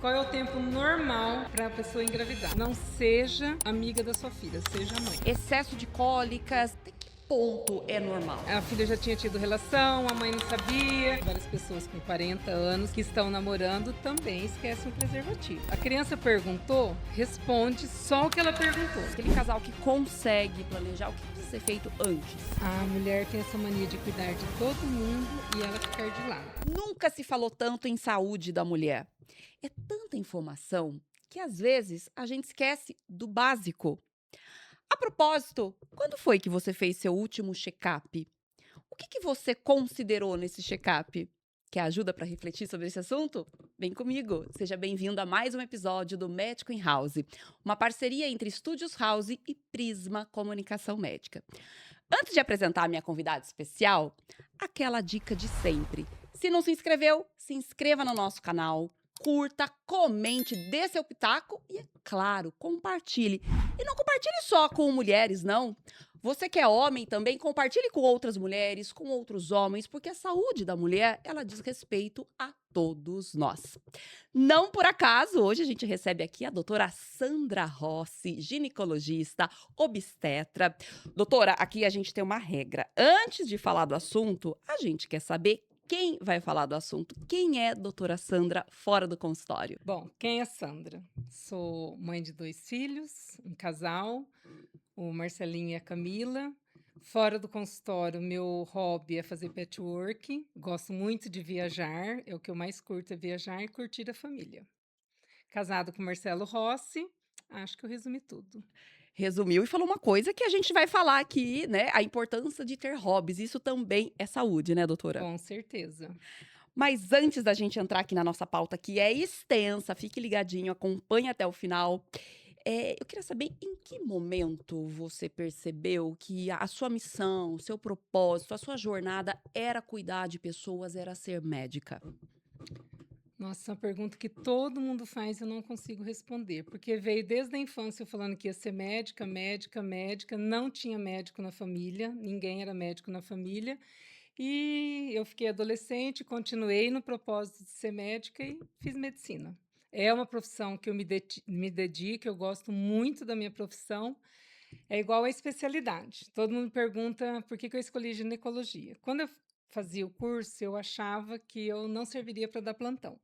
Qual é o tempo normal para a pessoa engravidar? Não seja amiga da sua filha, seja mãe. Excesso de cólicas, até que ponto é normal? A filha já tinha tido relação, a mãe não sabia. Várias pessoas com 40 anos que estão namorando também esquecem o preservativo. A criança perguntou, responde só o que ela perguntou. Aquele casal que consegue planejar o que precisa ser feito antes. A mulher tem essa mania de cuidar de todo mundo e ela ficar de lado. Nunca se falou tanto em saúde da mulher. É tanta informação que às vezes a gente esquece do básico. A propósito, quando foi que você fez seu último check-up? O que você considerou nesse check-up? Quer ajuda para refletir sobre esse assunto? Vem comigo! Seja bem-vindo a mais um episódio do Médico em House, uma parceria entre Estúdios House e Prisma Comunicação Médica. Antes de apresentar a minha convidada especial, aquela dica de sempre. Se não se inscreveu, se inscreva no nosso canal, curta, comente, dê seu pitaco e, é claro, compartilhe. E não compartilhe só com mulheres, não. Você que é homem também, compartilhe com outras mulheres, com outros homens, porque a saúde da mulher, ela diz respeito a todos nós. Não por acaso, hoje a gente recebe aqui a doutora Sandra Rossi, ginecologista, obstetra. Doutora, aqui a gente tem uma regra. Antes de falar do assunto, a gente quer saber quem vai falar do assunto. Quem é doutora Sandra fora do consultório? Bom, quem é Sandra? Sou mãe de 2 filhos, um casal, o Marcelinho e a Camila. Fora do consultório, meu hobby é fazer patchwork. Gosto muito de viajar, é o que eu mais curto é viajar e curtir a família. Casado com Marcelo Rossi, acho que eu resumi tudo. Resumiu e falou uma coisa que a gente vai falar aqui, né? A importância de ter hobbies. Isso também é saúde, né, doutora? Com certeza. Mas antes da gente entrar aqui na nossa pauta, que é extensa, fique ligadinho, acompanhe até o final. Eu queria saber em que momento você percebeu que a sua missão, o seu propósito, a sua jornada era cuidar de pessoas, era ser médica. Nossa, é uma pergunta que todo mundo faz e eu não consigo responder, porque veio desde a infância eu falando que ia ser médica, médica, médica, não tinha médico na família, ninguém era médico na família, e eu fiquei adolescente, continuei no propósito de ser médica e fiz medicina. É uma profissão que eu me dedico, eu gosto muito da minha profissão, é igual a especialidade. Todo mundo pergunta por que eu escolhi ginecologia. Quando eu fazia o curso, eu achava que eu não serviria para dar plantão.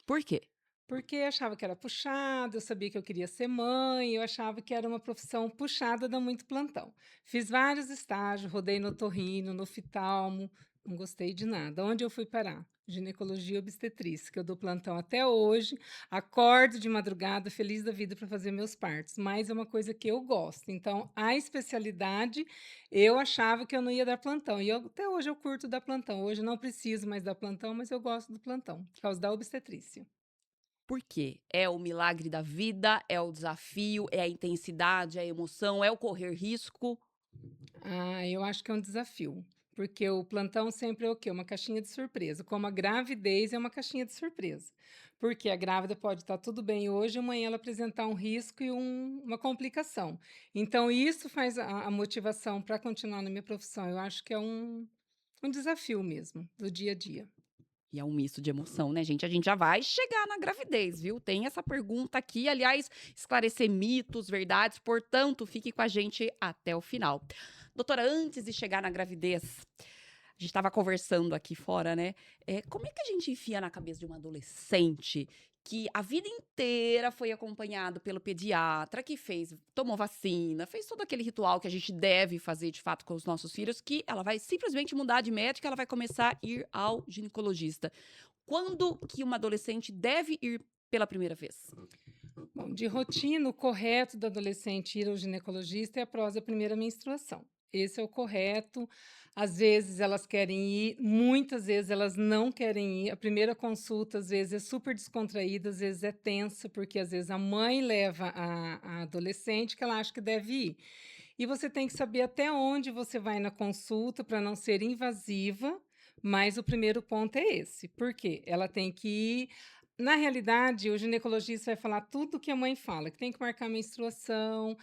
Por quê? Porque achava que era puxado, eu sabia que eu queria ser mãe, eu achava que era uma profissão puxada, dá muito plantão. Fiz vários estágios, rodei no otorrino, no oftalmo, não gostei de nada. Onde eu fui parar? Ginecologia e obstetrícia, que eu dou plantão até hoje, acordo de madrugada, feliz da vida para fazer meus partos, mas é uma coisa que eu gosto. Então, a especialidade, eu achava que eu não ia dar plantão, e até hoje eu curto dar plantão. Hoje eu não preciso mais dar plantão, mas eu gosto do plantão, por causa da obstetrícia. Por quê? É o milagre da vida, é o desafio, é a intensidade, é a emoção, é o correr risco. Ah, eu acho que é um desafio, porque o plantão sempre é o quê? Uma caixinha de surpresa, como a gravidez é uma caixinha de surpresa. Porque a grávida pode estar tudo bem hoje, amanhã ela apresentar um risco e uma complicação. Então, isso faz a motivação para continuar na minha profissão. Eu acho que é um desafio mesmo, do dia a dia. E é um misto de emoção, né, gente? A gente já vai chegar na gravidez, viu? Tem essa pergunta aqui, aliás, esclarecer mitos, verdades, portanto, fique com a gente até o final. Doutora, antes de chegar na gravidez, a gente estava conversando aqui fora, né? Como é que a gente enfia na cabeça de uma adolescente que a vida inteira foi acompanhado pelo pediatra, que tomou vacina, fez todo aquele ritual que a gente deve fazer de fato com os nossos filhos, que ela vai simplesmente mudar de médica, ela vai começar a ir ao ginecologista. Quando que uma adolescente deve ir pela primeira vez? Bom, de rotina, o correto do adolescente ir ao ginecologista é após a primeira menstruação. Esse é o correto. Às vezes elas querem ir, muitas vezes elas não querem ir. A primeira consulta, às vezes, é super descontraída, às vezes é tensa, porque às vezes a mãe leva a adolescente que ela acha que deve ir. E você tem que saber até onde você vai na consulta para não ser invasiva, mas o primeiro ponto é esse. Por quê? Ela tem que ir. Na realidade, o ginecologista vai falar tudo o que a mãe fala, que tem que marcar menstruação,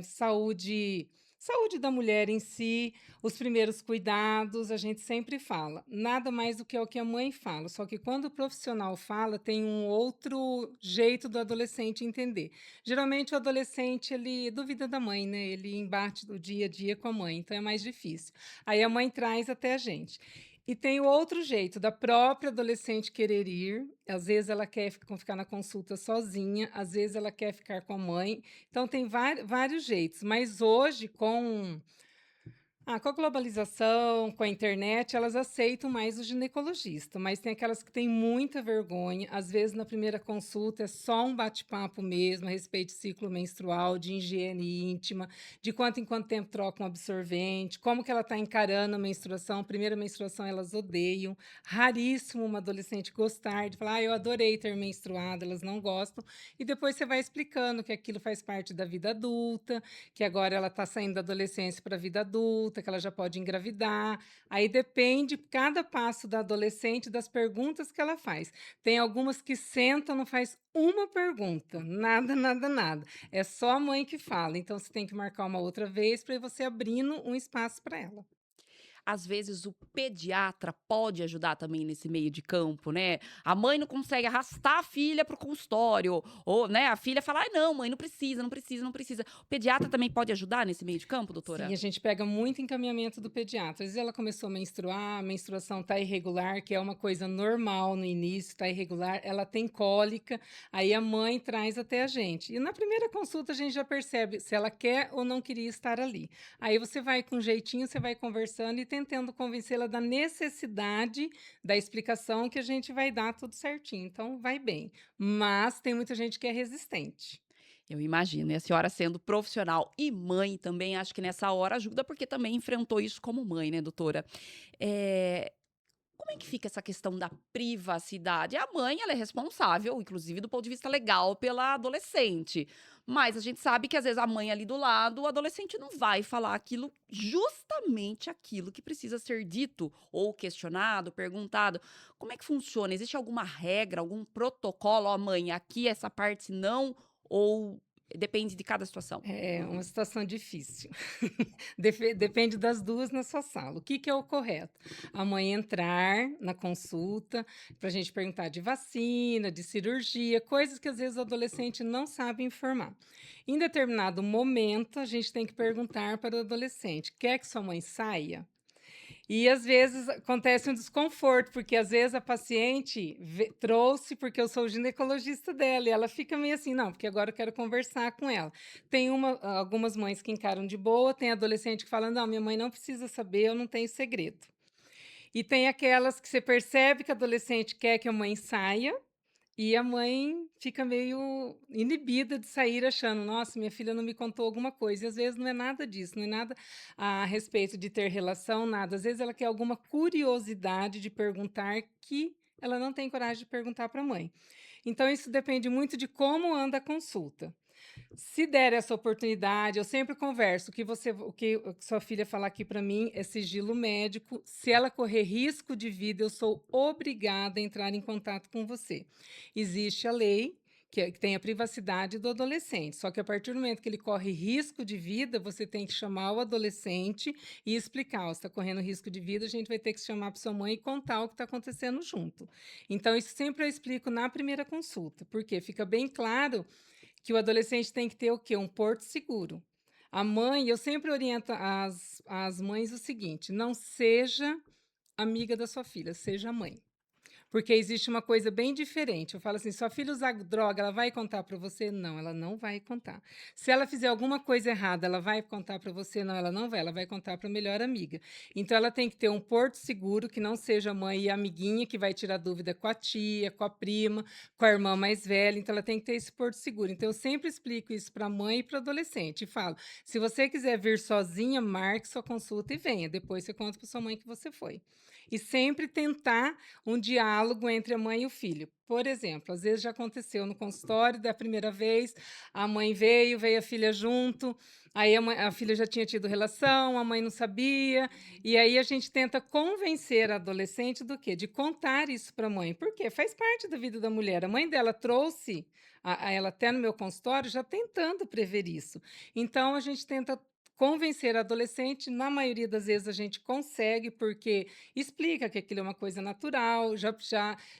saúde Saúde da mulher em si, os primeiros cuidados, a gente sempre fala. Nada mais do que é o que a mãe fala, só que quando o profissional fala, tem um outro jeito do adolescente entender. Geralmente o adolescente, ele duvida da mãe, né? Ele embate do dia a dia com a mãe, então é mais difícil. Aí a mãe traz até a gente. E tem o outro jeito da própria adolescente querer ir, às vezes ela quer ficar na consulta sozinha, às vezes ela quer ficar com a mãe, então tem vários jeitos, mas hoje com a globalização, com a internet, elas aceitam mais o ginecologista, mas tem aquelas que têm muita vergonha. Às vezes, na primeira consulta, é só um bate-papo mesmo a respeito de ciclo menstrual, de higiene íntima, de quanto em quanto tempo troca um absorvente, como que ela está encarando a menstruação. Primeira menstruação, elas odeiam. Raríssimo uma adolescente gostar de falar, eu adorei ter menstruado, elas não gostam. E depois você vai explicando que aquilo faz parte da vida adulta, que agora ela está saindo da adolescência para a vida adulta, que ela já pode engravidar. Aí depende cada passo da adolescente das perguntas que ela faz. Tem algumas que sentam, não faz uma pergunta, nada, nada, nada. É só a mãe que fala. Então você tem que marcar uma outra vez para você abrindo um espaço para ela. Às vezes o pediatra pode ajudar também nesse meio de campo, né. A mãe não consegue arrastar a filha para o consultório, ou, né, a filha fala: "Ai não mãe, não precisa, não precisa, não precisa". O pediatra também pode ajudar nesse meio de campo, Sim, doutora? a gente pega muito encaminhamento do pediatra. Às vezes ela começou a menstruar, a menstruação está irregular, que é uma coisa normal no início, está irregular, ela tem cólica, aí a mãe traz até a gente. E na primeira consulta a gente já percebe se ela quer ou não queria estar ali. Aí você vai com jeitinho, você vai conversando e tentando convencê-la da necessidade da explicação que a gente vai dar tudo certinho. Então vai bem. Mas tem muita gente que é resistente. Eu imagino, e a senhora sendo profissional e mãe também, acho que nessa hora ajuda, porque também enfrentou isso como mãe, né, doutora. Eh, Como é que fica essa questão da privacidade? A mãe, ela é responsável, inclusive do ponto de vista legal, pela adolescente. Mas a gente sabe que às vezes a mãe ali do lado, o adolescente não vai falar aquilo, justamente aquilo que precisa ser dito ou questionado, perguntado. Como é que funciona? Existe alguma regra, algum protocolo? Ó, mãe, aqui essa parte não, ou depende de cada situação? É uma situação difícil. Depende das 2 na sua sala. O que que é o correto? A mãe entrar na consulta para a gente perguntar de vacina, de cirurgia, coisas que às vezes o adolescente não sabe informar. Em determinado momento, a gente tem que perguntar para o adolescente: "Quer que sua mãe saia?" E às vezes acontece um desconforto, porque às vezes a paciente trouxe porque eu sou o ginecologista dela, e ela fica meio assim, não, porque agora eu quero conversar com ela. Tem algumas mães que encaram de boa, tem adolescente que fala, não, minha mãe não precisa saber, eu não tenho segredo. E tem aquelas que você percebe que a adolescente quer que a mãe saia, e a mãe fica meio inibida de sair achando: "Nossa, minha filha não me contou alguma coisa", e às vezes não é nada disso, não é nada a respeito de ter relação, nada. Às vezes ela quer alguma curiosidade de perguntar que ela não tem coragem de perguntar para a mãe. Então isso depende muito de como anda a consulta. Se der essa oportunidade, eu sempre converso, o que sua filha falar aqui para mim é sigilo médico, se ela correr risco de vida, eu sou obrigada a entrar em contato com você. Existe a lei, que tem a privacidade do adolescente, só que a partir do momento que ele corre risco de vida, você tem que chamar o adolescente e explicar: "Ó, você está correndo risco de vida, a gente vai ter que chamar para sua mãe e contar o que está acontecendo junto". Então isso sempre eu explico na primeira consulta, porque fica bem claro que o adolescente tem que ter o quê? Um porto seguro. A mãe eu sempre oriento as mães o seguinte: não seja amiga da sua filha, seja mãe. Porque existe uma coisa bem diferente. Eu falo assim: "Sua filha usar droga, ela vai contar para você?" Não, ela não vai contar. Se ela fizer alguma coisa errada, ela vai contar para você? Não, ela não vai, ela vai contar para a melhor amiga. Então ela tem que ter um porto seguro, que não seja a mãe e a amiguinha que vai tirar dúvida com a tia, com a prima, com a irmã mais velha, então ela tem que ter esse porto seguro. Então eu sempre explico isso para a mãe e para o adolescente e falo: "Se você quiser vir sozinha, marque sua consulta e venha, depois você conta para sua mãe que você foi". E sempre tentar um diálogo entre a mãe e o filho. Por exemplo, às vezes já aconteceu no consultório, da primeira vez, a mãe veio a filha junto, aí a filha já tinha tido relação, a mãe não sabia, e aí a gente tenta convencer a adolescente do quê? De contar isso para a mãe. Por quê? Faz parte da vida da mulher. A mãe dela trouxe a ela até no meu consultório já tentando prever isso. Então a gente tenta convencer adolescente, na maioria das vezes a gente consegue, porque explica que aquilo é uma coisa natural. Já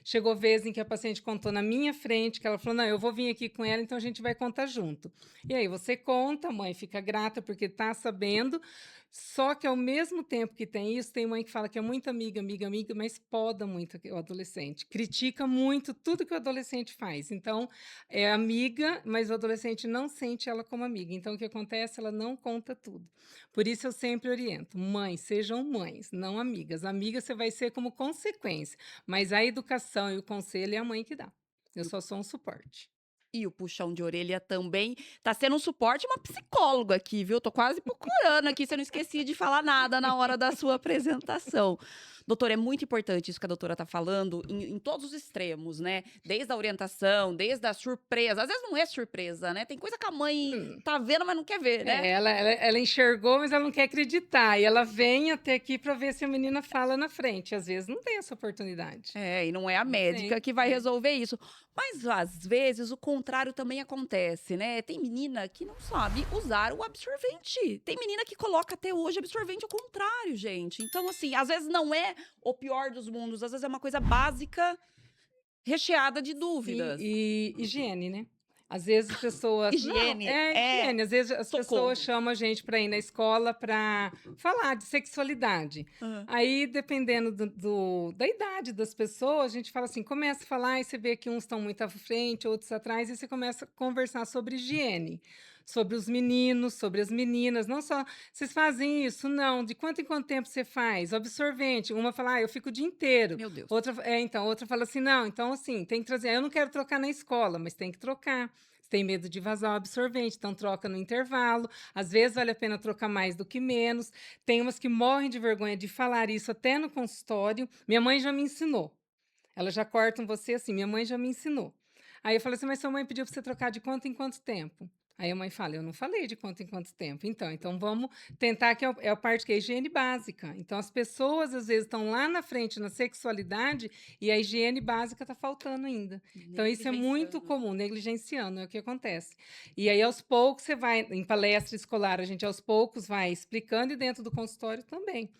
chegou vez em que a paciente contou na minha frente, que ela falou: não, eu vou vir aqui com ela, então a gente vai contar junto. E aí você conta, a mãe fica grata porque está sabendo. Só que ao mesmo tempo que tem isso, tem mãe que fala que é muito amiga, amiga, amiga, mas poda muito o adolescente, critica muito tudo que o adolescente faz. Então, é amiga, mas o adolescente não sente ela como amiga. Então, o que acontece? Ela não conta tudo. Por isso, eu sempre oriento: mães, sejam mães, não amigas. Amiga você vai ser como consequência, mas a educação e o conselho é a mãe que dá. Eu só sou um suporte. E o puxão de orelha também tá sendo um suporte, uma psicóloga aqui, viu? Tô quase procurando aqui, se eu não esqueci de falar nada na hora da sua apresentação. Doutora, é muito importante isso que a doutora tá falando, em todos os extremos, né? Desde a orientação, desde a surpresa. Às vezes não é surpresa, né? Tem coisa que a mãe Hum. tá vendo, mas não quer ver, né? Ela enxergou, mas ela não quer acreditar. E ela vem até aqui para ver se a menina fala na frente. Às vezes não tem essa oportunidade. É, e não é a Não médica tem. que vai resolver isso. Mas às vezes o contrário também acontece, né? Tem menina que não sabe usar o absorvente. Tem menina que coloca até hoje absorvente ao contrário, gente. Então, assim, às vezes não é o pior dos mundos, às vezes é uma coisa básica, recheada de Sim, dúvidas. e higiene, né. Às vezes as pessoas não, Higiene é é higiene, às vezes as pessoas socorro. chamam a gente para ir na escola para falar de sexualidade. Hã. Aí, dependendo da idade das pessoas, a gente fala assim, começa a falar e você vê que uns estão muito à frente, outros atrás, e você começa a conversar sobre higiene, sobre os meninos, sobre as meninas, não só: "Vocês fazem isso?", "Não", "De quanto em quanto tempo você faz?", "O absorvente", uma fala: "Ah, eu fico o dia inteiro", Meu Deus. outra fala assim: "Não, então, assim, tem que trazer, eu não quero trocar na escola", mas tem que trocar. Você tem medo de vazar o absorvente, então troca no intervalo. Às vezes vale a pena trocar mais do que menos. Tem umas que morrem de vergonha de falar isso até no consultório. Minha mãe já me ensinou. Elas já cortam você assim, minha mãe já me ensinou. Aí eu falei assim: "Mas sua mãe pediu para você trocar de quanto em quanto tempo?". Aí a mãe fala: "Eu não falei de quanto em quanto tempo". Então vamos tentar, que é a parte que é a higiene básica. Então as pessoas às vezes estão lá na frente na sexualidade e a higiene básica está faltando ainda. Então isso é muito Negligenciando. comum, negligenciando, é o que acontece. E aí aos poucos você vai em palestra escolar, a gente aos poucos vai explicando, e dentro do consultório também.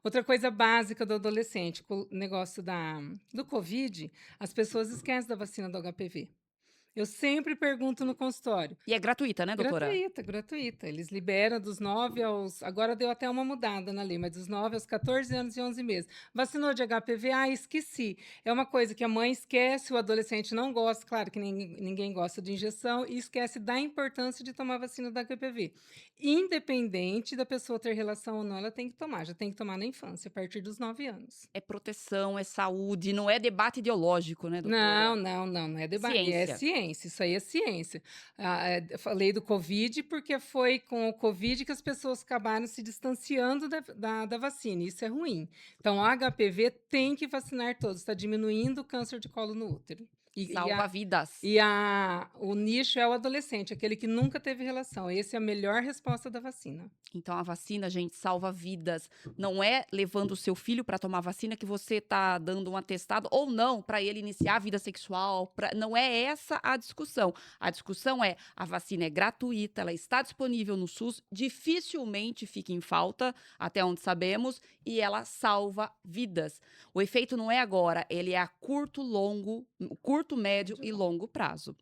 Outra coisa básica do adolescente, com o negócio do Covid, as pessoas esquecem da vacina do HPV. Eu sempre pergunto no consultório. E é gratuita, né, doutora? Gratuita, gratuita. Eles liberam dos 9 aos, agora deu até uma mudada na lei, mas dos 9 aos 14 anos e 11 meses. Vacinou de HPV? Ah, esqueci. É uma coisa que a mãe esquece, o adolescente não gosta, claro que ninguém gosta de injeção, e esquece da importância de tomar vacina da HPV. Independente da pessoa ter relação ou não, ela tem que tomar, já tem que tomar na infância, a partir dos 9 anos. É proteção, é saúde, não é debate ideológico, né, Não, doutora? não, não, não é debate, é Ciência. ciência, isso aí é ciência. Eu falei do Covid, porque foi com o Covid que as pessoas acabaram se distanciando da vacina, isso é ruim. Então, o HPV tem que vacinar todos, está diminuindo o câncer de colo no útero. E, e, Salva a, vidas. o nicho é o adolescente, aquele que nunca teve relação. Essa é a melhor resposta da vacina. Então a vacina, gente, salva vidas. Não é levando o seu filho para tomar vacina que você tá dando um atestado ou não para ele iniciar a vida sexual. Não é essa a discussão. A discussão é: a vacina é gratuita, ela está disponível no SUS, dificilmente fica em falta, até onde sabemos, e ela salva vidas. O efeito não é agora, ele é a curto, médio e longo prazo.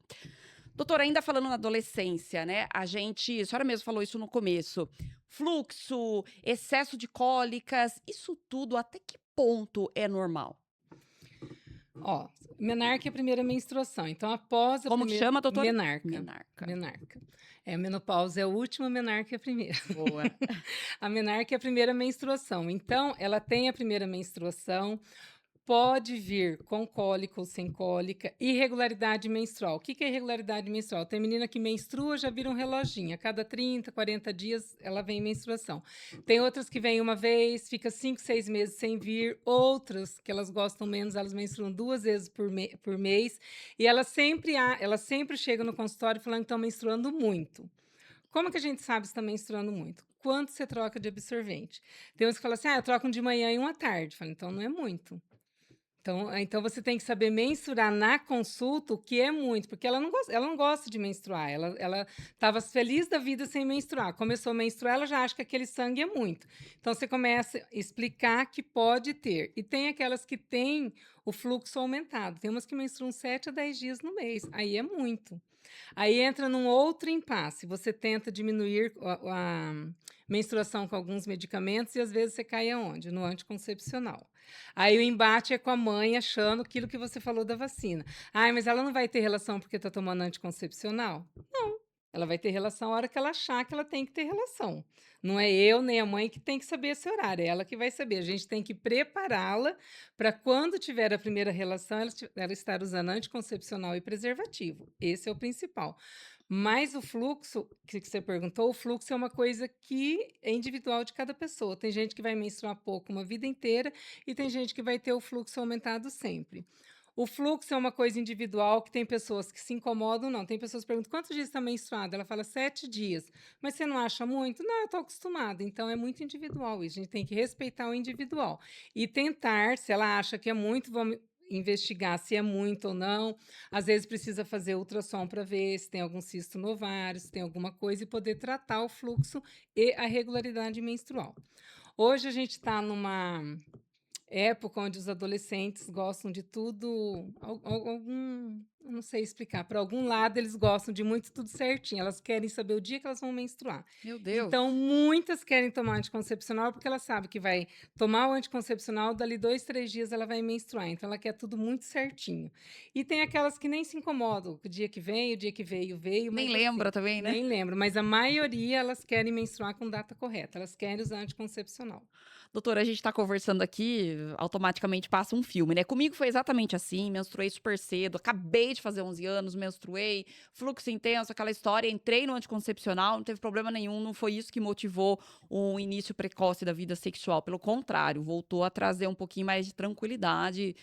Doutora, ainda falando na adolescência, né? A senhora mesmo falou isso no começo. Fluxo, excesso de cólicas, isso tudo até que ponto é normal? Ó, menarca é a primeira menstruação, então após a Como que primeira chama, doutora? menarca, Menarca. menarca. É, a menopausa é a última, menarca é a primeira. Boa. A menarca é a primeira menstruação, então ela tem a primeira menstruação, pode vir com cólica ou sem cólica, irregularidade menstrual. O que que é irregularidade menstrual? Tem menina que menstrua, já vira um reloginho, a cada 30, 40 dias ela vem em menstruação. Tem outras que vêm uma vez, fica 5, 6 meses sem vir, outras que elas gostam menos, elas menstruam 2 vezes por mês, e elas sempre chegam no consultório falando que estão menstruando muito. Como que a gente sabe se está menstruando muito? Quanto você troca de absorvente? Tem uns que falam assim: "Ah, eu troco um de manhã e um à tarde". Falo: "Então não é muito". Então você tem que saber mensurar na consulta o que é muito, porque ela não gosta de menstruar, ela estava feliz da vida sem menstruar, começou a menstruar, ela já acha que aquele sangue é muito. Então você começa a explicar que pode ter. E tem aquelas que têm o fluxo aumentado, tem umas que menstruam 7 a 10 dias no mês, aí é muito. Aí entra num outro impasse, você tenta diminuir a menstruação com alguns medicamentos e às vezes você cai aonde? No anticoncepcional. Aí o embate é com a mãe achando aquilo que você falou da vacina. Ai, mas ela não vai ter relação porque está tomando anticoncepcional? Ela vai ter relação a hora que ela achar que ela tem que ter relação. Não é eu nem a mãe que tem que saber esse horário, é ela que vai saber. A gente tem que prepará-la para quando tiver a primeira relação, ela estar usando anticoncepcional e preservativo. Esse é o principal. Mas o fluxo, que você perguntou, o fluxo é uma coisa que é individual de cada pessoa. Tem gente que vai menstruar pouco uma vida inteira e tem gente que vai ter o fluxo aumentado sempre. O fluxo é uma coisa individual que tem pessoas que se incomodam, não. Tem pessoas que perguntam: "Quantos dias está menstruada?" Ela fala: 7 dias. "Mas você não acha muito?" "Não, eu estou acostumada". Então é muito individual isso, a gente tem que respeitar o individual. E tentar, se ela acha que é muito, vamos investigar se é muito ou não. Às vezes precisa fazer ultrassom para ver se tem algum cisto no ovário, se tem alguma coisa e poder tratar o fluxo e a regularidade menstrual. Hoje a gente está numa época onde os adolescentes gostam de tudo, algum, eu não sei explicar, para algum lado eles gostam de muito tudo certinho, elas querem saber o dia que elas vão menstruar. Meu Deus. Então, muitas querem tomar anticoncepcional porque ela sabe que vai tomar o anticoncepcional, dali 2, 3 dias ela vai menstruar, então ela quer tudo muito certinho. E tem aquelas que nem se incomodam, com o dia que vem, o dia que veio, veio, Nem mas assim, lembra também, né? nem lembro, mas a maioria elas querem menstruar com data correta, elas querem usar anticoncepcional. Doutora, a gente tá conversando aqui, automaticamente passa um filme, né? Comigo foi exatamente assim, menstruei super cedo, acabei de fazer 11 anos, menstruei, fluxo intenso, aquela história, entrei no anticoncepcional, não teve problema nenhum, não foi isso que motivou o início precoce da vida sexual, pelo contrário, voltou a trazer um pouquinho mais de tranquilidade,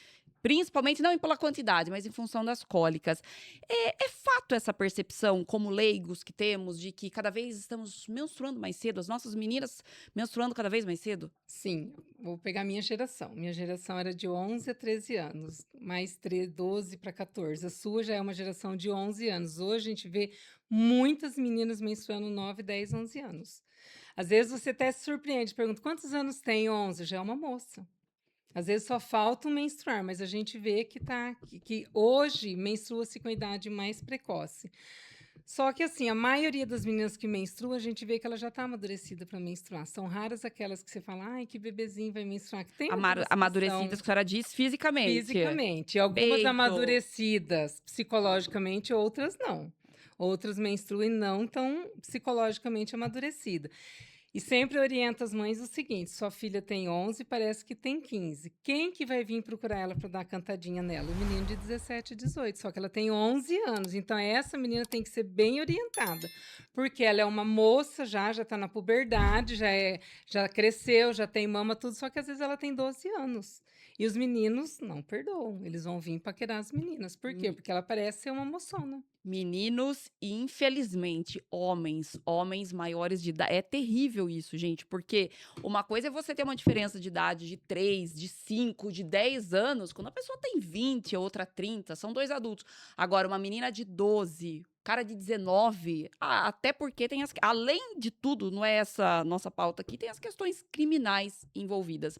principalmente não pela quantidade, mas em função das cólicas. É fato essa percepção, como leigos que temos, de que cada vez estamos menstruando mais cedo, as nossas meninas menstruando cada vez mais cedo? Sim, vou pegar minha geração. Minha geração era de 11 a 13 anos, mais 12 para 14. A sua já é uma geração de 11 anos. Hoje a gente vê muitas meninas menstruando 9, 10, 11 anos. Às vezes você até se surpreende, pergunta: "Quantos anos tem?" 11, já é uma moça. Às vezes só falta menstruar, mas a gente vê que hoje menstrua-se com a idade mais precoce. Só que assim, a maioria das meninas que menstruam, a gente vê que ela já está amadurecida para menstruar. São raras aquelas que você fala: "Ai, que bebezinho vai menstruar", que tem algumas que Amadurecidas são que a senhora diz fisicamente. fisicamente, algumas Peito. amadurecidas psicologicamente, outras não. Outras menstruam e não estão psicologicamente amadurecida. E sempre orienta as mães o seguinte: sua filha tem 11, parece que tem 15. Quem que vai vir procurar ela para dar uma cantadinha nela? O menino de 17, 18, só que ela tem 11 anos. Então essa menina tem que ser bem orientada, porque ela é uma moça já está na puberdade, já cresceu, já tem mama tudo, só que às vezes ela tem 12 anos. E os meninos não perdoam, eles vão vir paquerar as meninas. Por quê? Me Porque ela parece ser uma moçona. Meninos e infelizmente homens maiores de idade. É terrível isso, gente, porque uma coisa é você ter uma diferença de idade de 3, de 5, de 10 anos, quando a pessoa tem 20, a outra 30, são 2 adultos. Agora uma menina de 12, cara de 19, até porque tem além de tudo, não é essa nossa pauta aqui, tem as questões criminais envolvidas.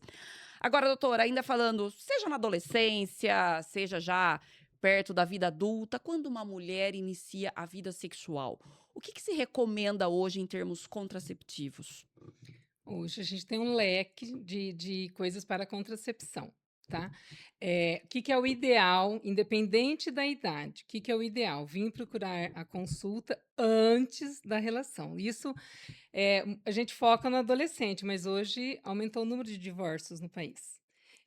Agora, doutora, ainda falando, seja na adolescência, seja já perto da vida adulta, quando uma mulher inicia a vida sexual, o que se recomenda hoje em termos contraceptivos? Hoje a gente tem um leque de coisas para contracepção, tá? O que que é o ideal, independente da idade, o que que é o ideal? Vim procurar a consulta antes da relação. Isso, a gente foca no adolescente, mas hoje aumentou o número de divórcios no país.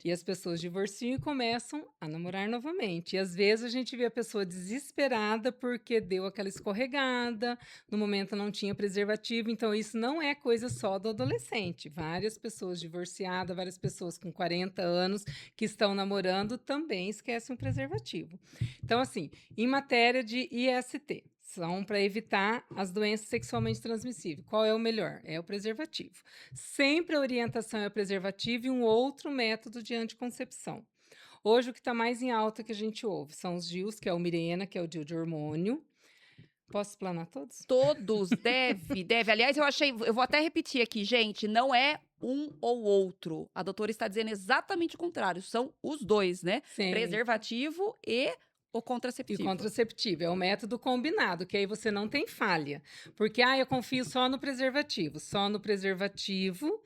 E as pessoas divorciam e começam a namorar novamente. E às vezes a gente vê a pessoa desesperada porque deu aquela escorregada, no momento não tinha preservativo, então isso não é coisa só do adolescente. Várias pessoas divorciadas, várias pessoas com 40 anos que estão namorando também esquecem o preservativo. Então, assim, em matéria de IST, são para evitar as doenças sexualmente transmissíveis. Qual é o melhor? É o preservativo. Sempre a orientação é o preservativo e um outro método de anticoncepção. Hoje o que está mais em alta que a gente ouve são os DIUs, que é o Mirena, que é o DIU de hormônio. Posso explanar todos? Todos, deve. Aliás, eu vou até repetir aqui, gente, não é um ou outro. A doutora está dizendo exatamente o contrário, são os dois, né? Sim. Preservativo e o E o contraceptivo. contraceptivo é o método combinado, que aí você não tem falha. Porque, eu confio só no preservativo. Só no preservativo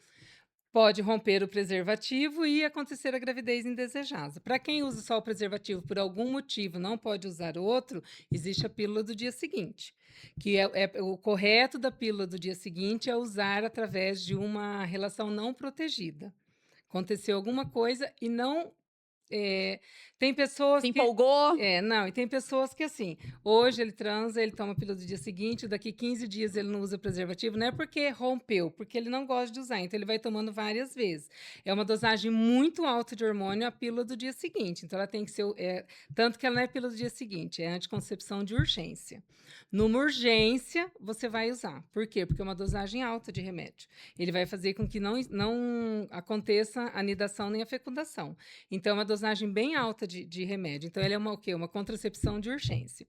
pode romper o preservativo e acontecer a gravidez indesejada. Para quem usa só o preservativo por algum motivo, não pode usar outro, existe a pílula do dia seguinte. Que o correto da pílula do dia seguinte é usar através de uma relação não protegida. Aconteceu alguma coisa e não tem pessoas Se que empolgou? não, e tem pessoas que, assim, hoje ele transa, ele toma a pílula do dia seguinte, daqui 15 dias ele não usa preservativo, não é porque rompeu, porque ele não gosta de usar, então ele vai tomando várias vezes. É uma dosagem muito alta de hormônio a pílula do dia seguinte, então ela tem que ser, tanto que ela não é pílula do dia seguinte, é anticoncepção de urgência. Numa urgência, você vai usar. Por quê? Porque é uma dosagem alta de remédio. Ele vai fazer com que não aconteça a anidação nem a fecundação. Então, é uma dosagem bem alta de remédio. Então, ele é o quê? Uma contracepção de urgência.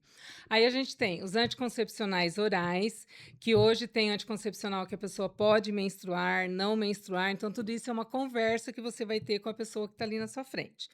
Aí a gente tem os anticoncepcionais orais, que hoje tem anticoncepcional que a pessoa pode menstruar, não menstruar. Então, tudo isso é uma conversa que você vai ter com a pessoa que está ali na sua frente.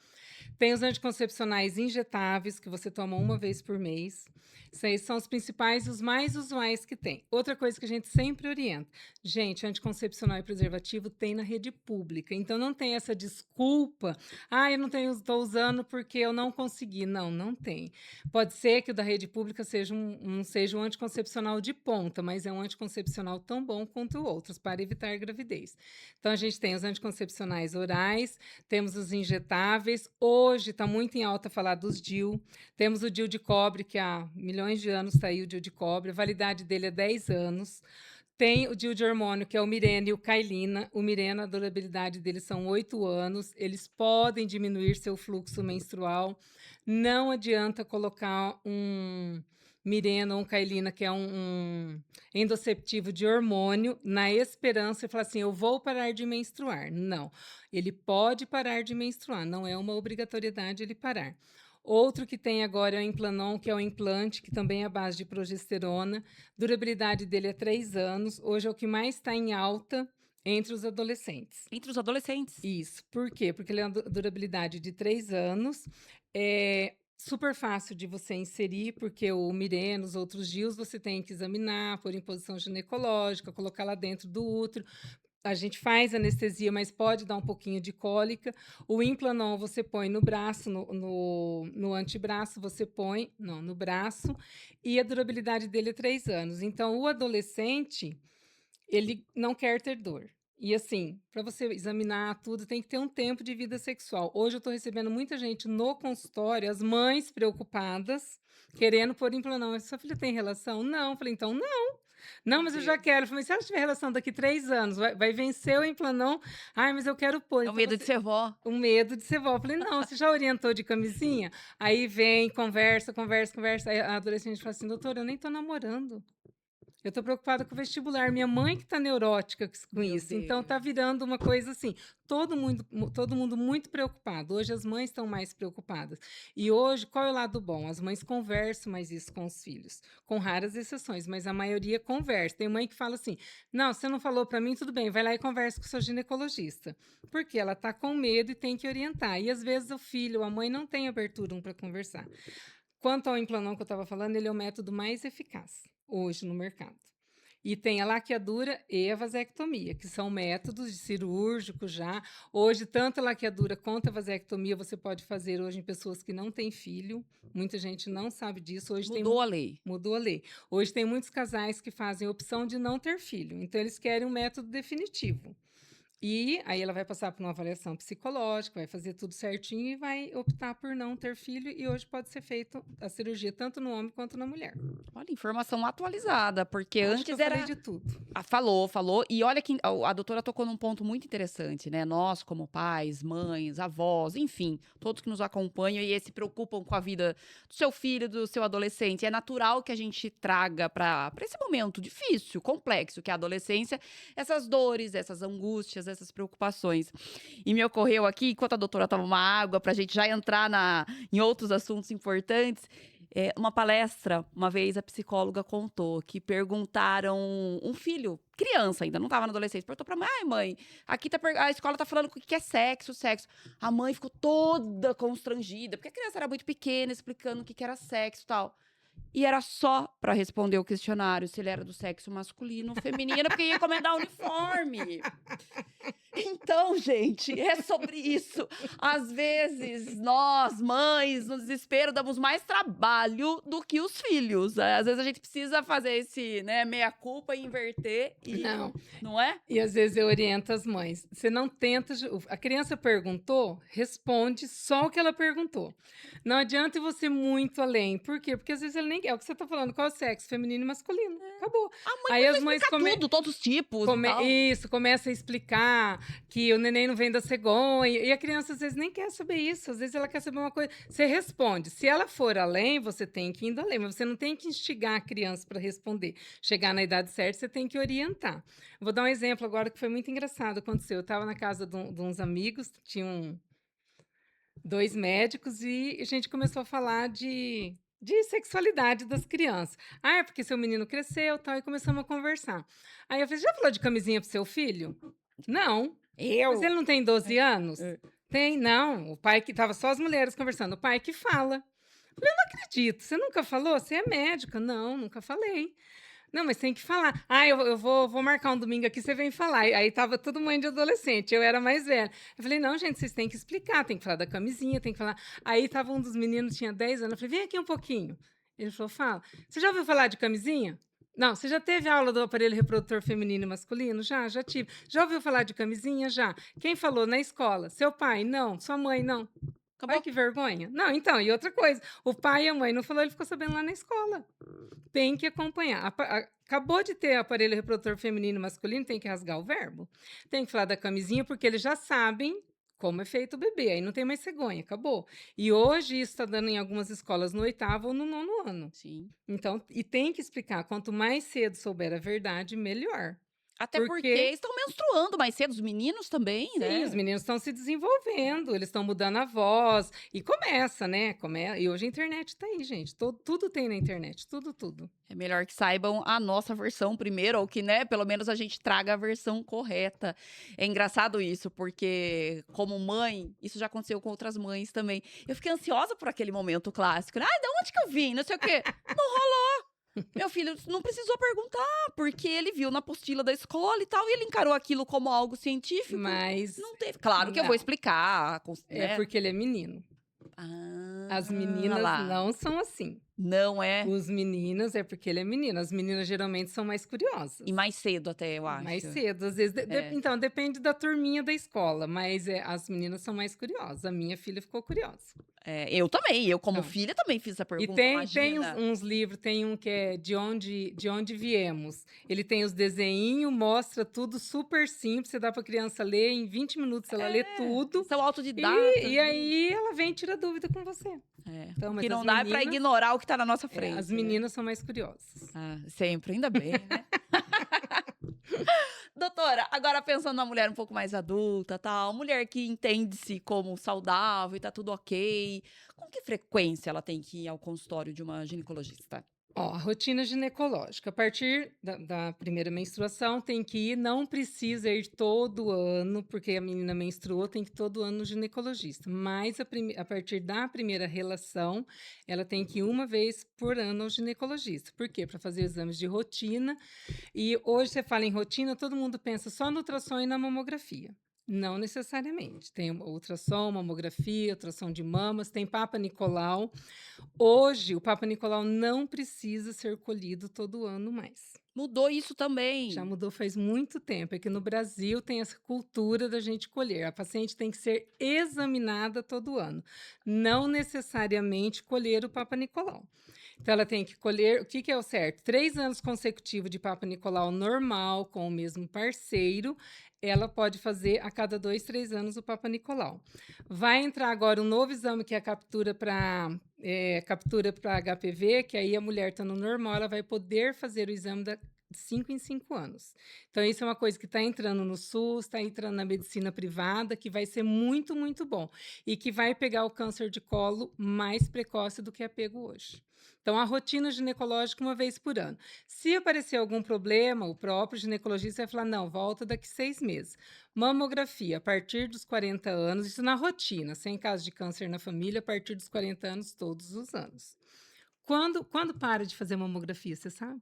Tem os anticoncepcionais injetáveis, que você toma uma vez por mês. Esses são os principais e os mais usuais que tem. Outra coisa que a gente sempre orienta. Gente, anticoncepcional e preservativo tem na rede pública. Então, não tem essa desculpa. Eu não estou usando porque eu não consegui. Não, não tem. Pode ser que o da rede pública seja seja um anticoncepcional de ponta, mas é um anticoncepcional tão bom quanto outros, para evitar gravidez. Então, a gente tem os anticoncepcionais orais, temos os injetáveis. Hoje está muito em alta falar dos DIU. Temos o DIU de cobre, que há milhões de anos está aí o DIU de cobre. A validade dele é 10 anos. Tem o DIU de hormônio, que é o Mirena e o Cailina. O Mirena, a durabilidade deles são 8 anos. Eles podem diminuir seu fluxo menstrual. Não adianta colocar um Mirena ou um Cailina, que é um endoceptivo de hormônio, na esperança de falar assim, eu vou parar de menstruar. Não. Ele pode parar de menstruar, não é uma obrigatoriedade ele parar. Outro que tem agora é o Implanon, que é o implante, que também é a base de progesterona. Durabilidade dele é 3 anos. Hoje é o que mais está em alta entre os adolescentes. Entre os adolescentes. Isso. Por quê? Porque ele é uma durabilidade de 3 anos. É super fácil de você inserir, porque o Mirena, os outros DIUs, você tem que examinar, pôr em posição ginecológica, colocar lá dentro do útero. A gente faz anestesia, mas pode dar um pouquinho de cólica. O Implanon você põe no braço, no antebraço, você põe no braço, e a durabilidade dele é 3 anos. Então, o adolescente, ele não quer ter dor. E assim, para você examinar tudo, tem que ter um tempo de vida sexual. Hoje eu estou recebendo muita gente no consultório, as mães preocupadas, querendo pôr Implanon. Sua filha tem relação? Não. Eu falei, então não. Não, mas eu já quero. Eu falei, se ela tiver relação daqui 3 anos, vai vencer o Implanon. Mas eu quero pôr. É o Então, medo de ser vó. um medo de ser vó. Eu falei, não, você já orientou de camisinha? Aí vem, conversa. Aí a adolescente fala assim, doutora, eu nem tô namorando. Eu estou preocupada com o vestibular. Minha mãe que está neurótica com Meu isso. Então, está Deus. virando uma coisa assim, todo mundo muito preocupado. Hoje as mães estão mais preocupadas. E hoje, qual é o lado bom? As mães conversam mais isso com os filhos, com raras exceções, mas a maioria conversa. Tem mãe que fala assim, não, você não falou para mim, tudo bem, vai lá e conversa com o seu ginecologista. Porque ela está com medo e tem que orientar. E às vezes o filho, a mãe não tem abertura para conversar. Quanto ao Implanon que eu estava falando, ele é o método mais eficaz hoje no mercado. E tem a laqueadura e a vasectomia, que são métodos cirúrgicos já. Hoje, tanto a laqueadura quanto a vasectomia você pode fazer hoje em pessoas que não têm filho. Muita gente não sabe disso. Hoje Mudou a lei. Mudou a lei. Hoje tem muitos casais que fazem a opção de não ter filho. Então, eles querem um método definitivo. E aí ela vai passar por uma avaliação psicológica, vai fazer tudo certinho e vai optar por não ter filho. E hoje pode ser feita a cirurgia tanto no homem quanto na mulher. Olha, informação atualizada, porque Acho que antes eu falei era. de tudo. Falou. E olha que a doutora tocou num ponto muito interessante, né? Nós, como pais, mães, avós, enfim, todos que nos acompanham e se preocupam com a vida do seu filho, do seu adolescente. É natural que a gente traga para esse momento difícil, complexo, que é a adolescência, essas dores, essas angústias, essas preocupações. E me ocorreu aqui, enquanto a doutora toma uma água, para a gente já entrar em outros assuntos importantes, uma palestra, uma vez a psicóloga contou que perguntaram um filho, criança ainda, não estava na adolescência, perguntou para a mãe, ai mãe, aqui a escola tá falando o que é sexo, sexo. A mãe ficou toda constrangida, porque a criança era muito pequena, explicando o que era sexo e tal. E era só para responder o questionário se ele era do sexo masculino ou feminino, porque ia encomendar uniforme. Então, gente, é sobre isso. Às vezes, nós, mães, no desespero, damos mais trabalho do que os filhos. Às vezes a gente precisa fazer esse, né, meia-culpa e inverter. Não. Não é? E às vezes eu oriento as mães. Você não tenta. A criança perguntou, responde só o que ela perguntou. Não adianta você ir muito além. Por quê? Porque às vezes ele nem. É o que você está falando, qual é o sexo? Feminino e masculino. Acabou. A mãe Aí começa as a mães explicar tudo, todos os tipos e tal. Isso, começa a explicar que o neném não vem da cegonha. E a criança às vezes nem quer saber isso. Às vezes ela quer saber uma coisa. Você responde. Se ela for além, você tem que ir indo além. Mas você não tem que instigar a criança para responder. Chegar na idade certa, você tem que orientar. Vou dar um exemplo agora que foi muito engraçado. Aconteceu. Eu estava na casa de uns amigos, tinham 2 médicos, e a gente começou a falar de sexualidade das crianças. Ah, é porque seu menino cresceu, tal, e começamos a conversar. Aí eu falei, já falou de camisinha pro seu filho? Não. Mas ele não tem 12 anos? Tem, não. O pai que tava só as mulheres conversando, o pai que fala. Eu falei, eu não acredito, você nunca falou? Você é médica? Não, nunca falei. Não, mas tem que falar. Ah, eu vou marcar um domingo aqui, você vem falar. Aí tava todo mãe de adolescente, eu era mais velha. Eu falei, não, gente, vocês têm que explicar, tem que falar da camisinha, tem que falar. Aí tava um dos meninos, tinha 10 anos, eu falei, vem aqui um pouquinho. Ele falou, fala, você já ouviu falar de camisinha? Não, você já teve aula do aparelho reprodutor feminino e masculino? Já tive. Já ouviu falar de camisinha? Já. Quem falou na escola? Seu pai? Não. Sua mãe? Não. Acabou. Ai, que vergonha. Não, então, e outra coisa, o pai e a mãe não falou, ele ficou sabendo lá na escola. Tem que acompanhar. Acabou de ter aparelho reprodutor feminino e masculino, tem que rasgar o verbo. Tem que falar da camisinha, porque eles já sabem como é feito o bebê. Aí não tem mais cegonha, acabou. E hoje isso está dando em algumas escolas no 8º ou no 9º ano. Sim. Então, e tem que explicar, quanto mais cedo souber a verdade, melhor. Até porque estão menstruando mais cedo, os meninos também, Sim, né? os meninos estão se desenvolvendo, eles estão mudando a voz. E começa, né? E hoje a internet está aí, gente. Tudo tem na internet, tudo. É melhor que saibam a nossa versão primeiro, ou que, né, pelo menos a gente traga a versão correta. É engraçado isso, porque como mãe, isso já aconteceu com outras mães também. Eu fiquei ansiosa por aquele momento clássico, né? Ai, de onde que eu vim? Não sei o quê. Não rolou. Meu filho não precisou perguntar, porque ele viu na apostila da escola e tal, e ele encarou aquilo como algo científico. Mas Não teve. Claro que eu vou não. explicar, É né? porque ele é menino. As meninas lá. não são assim. Não é? Os meninos é porque ele é menino. As meninas geralmente são mais curiosas. E mais cedo até, eu acho. Mais cedo, às vezes. Então, depende da turminha da escola, mas as meninas são mais curiosas. A minha filha ficou curiosa. Eu também, eu como Não. filha também fiz essa E pergunta, tem imagina. uns livros, tem um que é de onde viemos. Ele tem os desenhinhos, mostra tudo super simples, você dá para criança ler, em 20 minutos ela lê tudo. São autodidatas. E aí ela vem e tira dúvida com você. Então, mas Que não as dá pra meninas- ignorar o que tá na nossa frente. As né? meninas são mais curiosas. Sempre, ainda bem, né? Doutora, agora pensando na mulher um pouco mais adulta, tal, mulher que entende-se como saudável e tá tudo ok, com que frequência ela tem que ir ao consultório de uma ginecologista? Ó, a rotina ginecológica. A partir da primeira menstruação tem que ir, não precisa ir todo ano, porque a menina menstruou, tem que ir todo ano no ginecologista. Mas a partir da primeira relação, ela tem que ir uma vez por ano ao ginecologista. Por quê? Para fazer exames de rotina. E hoje você fala em rotina, todo mundo pensa só no ultrassom e na mamografia. Não necessariamente. Tem ultrassom, mamografia, ultrassom de mamas, tem Papa Nicolau. Hoje, o Papa Nicolau não precisa ser colhido todo ano mais. Mudou isso também. Já mudou faz muito tempo. É que no Brasil tem essa cultura da gente colher. A paciente tem que ser examinada todo ano. Não necessariamente colher o Papa Nicolau. Então, ela tem que colher, o que é o certo? 3 anos consecutivos de Papa Nicolau normal, com o mesmo parceiro, ela pode fazer a cada 2, 3 anos o Papa Nicolau. Vai entrar agora um novo exame, que é a captura para HPV, que aí a mulher está no normal, ela vai poder fazer o exame de 5 em 5 anos. Então isso é uma coisa que está entrando no SUS, está entrando na medicina privada, que vai ser muito, muito bom, e que vai pegar o câncer de colo mais precoce do que é pego hoje. Então a rotina ginecológica uma vez por ano. Se aparecer algum problema, o próprio ginecologista vai falar: "Não, volta daqui 6 meses". Mamografia a partir dos 40 anos, isso na rotina, sem caso de câncer na família, a partir dos 40 anos, todos os anos. Quando para de fazer mamografia, você sabe?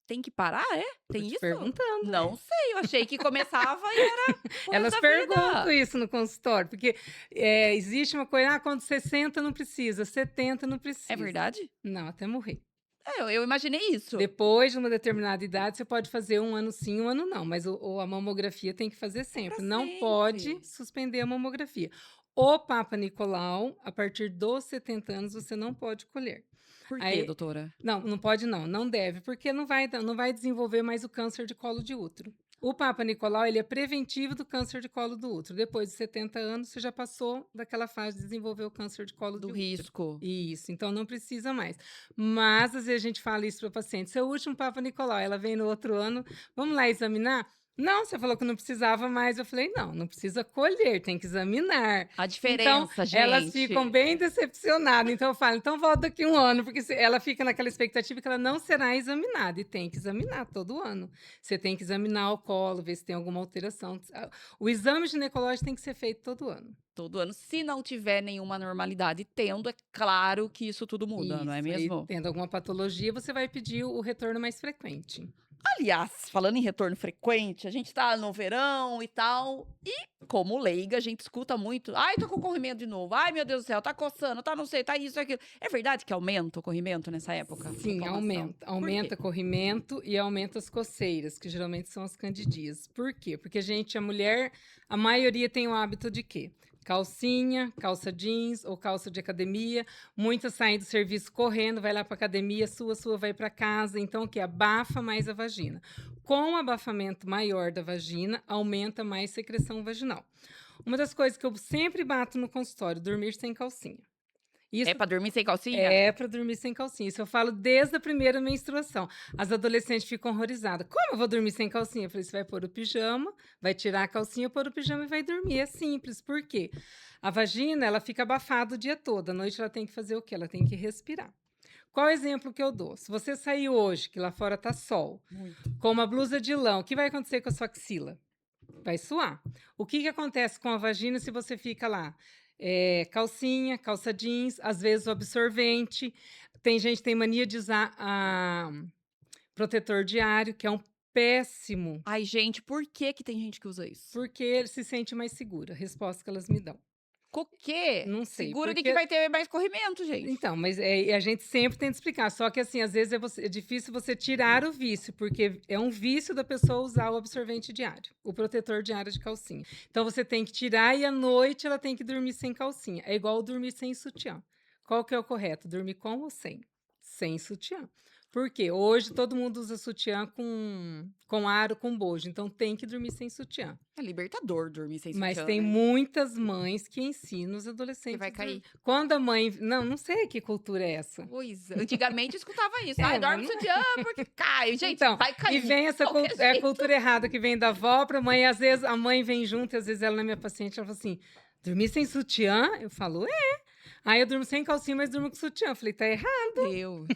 Tem que parar, é? Tô Tem te isso? perguntando, Não sei, eu achei que começava e era pro resto elas da perguntam vida. isso no consultório, porque, existe uma coisa: "Ah, quando 60 não precisa, 70 não É precisa". verdade? Não, até morrer. É, eu imaginei isso. Depois de uma determinada idade, você pode fazer um ano sim, um ano não, mas a mamografia tem que fazer É pra sempre, não pode sempre. suspender a mamografia. O Papa Nicolau, a partir dos 70 anos, você não pode colher. Por quê, Aí doutora? não, não pode não, não deve, porque não vai desenvolver mais o câncer de colo de útero. O Papa Nicolau, ele é preventivo do câncer de colo do útero. Depois de 70 anos, você já passou daquela fase de desenvolver o câncer de colo Do de útero. risco. Isso, então não precisa mais. Mas, às vezes, a gente fala isso para o paciente: "Seu último Papa Nicolau", ela vem no outro ano: "Vamos lá examinar?". "Não, você falou que não precisava mais". Eu falei: "Não, não precisa colher, tem que examinar". A Então, diferença, elas ficam gente. bem decepcionadas. Então eu falo: "Então volta daqui um ano", porque ela fica naquela expectativa que ela não será examinada, e tem que examinar todo ano. Você tem que examinar o colo, ver se tem alguma alteração. O exame ginecológico tem que ser feito todo ano. Todo ano, se não tiver nenhuma normalidade tendo, é claro que isso tudo muda, não é Isso, aí mesmo? tendo alguma patologia, você vai pedir o retorno mais frequente. Aliás, falando em retorno frequente, a gente tá no verão e tal, e como leiga, a gente escuta muito: "Ai, tô com corrimento de novo. Ai, meu Deus do céu, tá coçando, tá não sei, tá isso, aquilo". É verdade que aumenta o corrimento nessa época? Sim, Reclamação. aumenta. Por quê? Aumenta corrimento e aumenta as coceiras, que geralmente são as candidíases. Por quê? Porque a mulher, a maioria tem o hábito de quê? Calcinha, calça jeans ou calça de academia. Muitas saem do serviço correndo, vai lá para academia, sua vai para casa. Então, o que? Abafa mais a vagina. Com o abafamento maior da vagina, aumenta mais secreção vaginal. Uma das coisas que eu sempre bato no consultório, dormir sem calcinha. É Isso pra dormir sem calcinha? é para dormir sem calcinha. Isso eu falo desde a primeira menstruação. As adolescentes ficam horrorizadas: "Como eu vou dormir sem calcinha?". Eu falei: "Você vai pôr o pijama, vai tirar a calcinha, pôr o pijama e vai dormir". É simples. Por quê? A vagina, ela fica abafada o dia todo. À noite ela tem que fazer o quê? Ela tem que respirar. Qual o exemplo que eu dou? Se você sair hoje, que lá fora tá sol, Muito. com uma blusa de lã, o que vai acontecer com a sua axila? Vai suar. O que que acontece com a vagina se você fica lá? Calcinha, calça jeans, às vezes o absorvente. Tem gente que tem mania de usar protetor diário, que é um péssimo, Ai, gente, por que que tem gente que usa isso? porque ele se sente mais segura. A resposta que elas me dão. Com o quê? Não sei, Segura de que porque vai ter mais corrimento, gente. então, mas, a gente sempre tenta explicar, só que assim, às vezes é difícil você tirar o vício, porque é um vício da pessoa usar o absorvente diário, o protetor diário de calcinha. Então você tem que tirar e à noite ela tem que dormir sem calcinha. É igual dormir sem sutiã. Qual que é o correto? Dormir com ou sem? Sem sutiã. Por quê? Hoje todo mundo usa sutiã com aro, com bojo, então tem que dormir sem sutiã. É libertador dormir sem Mas sutiã, tem né. muitas mães que ensinam os Que adolescentes vai cair. quando a mãe não sei que cultura é essa. Pois é, antigamente eu escutava isso: "Ai, É, mas dorme não sutiã porque cai". Gente, então, vai e cair vem de essa qualquer a jeito. cultura errada que vem da avó para a mãe, às vezes a mãe vem junto, e às vezes ela não é minha paciente, ela fala assim: "Dormir sem sutiã?". Eu falo: "É". "Aí eu durmo sem calcinha, mas durmo com sutiã". Eu falei: "Tá errado, Deus.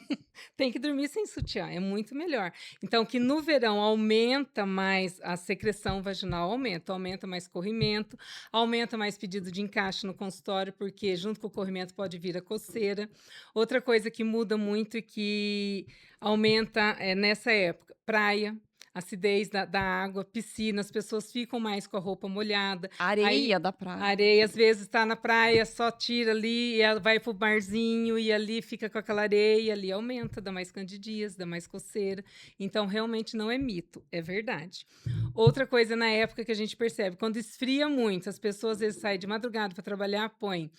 tem que dormir sem sutiã, é muito melhor". Então que no verão aumenta mais a secreção vaginal, aumenta mais corrimento, aumenta mais pedido de encaixe no consultório, porque junto com o corrimento pode vir a coceira. Outra coisa que muda muito e que aumenta, nessa época, praia, acidez da água, piscina, as pessoas ficam mais com a roupa molhada, aí Areia da a praia. areia, às vezes, está na praia, só tira ali e ela vai para o barzinho e ali fica com aquela areia, ali aumenta, dá mais candidíase, dá mais coceira. Então, realmente não é mito, é verdade. Outra coisa na época que a gente percebe, quando esfria muito, as pessoas às vezes saem de madrugada para trabalhar, põem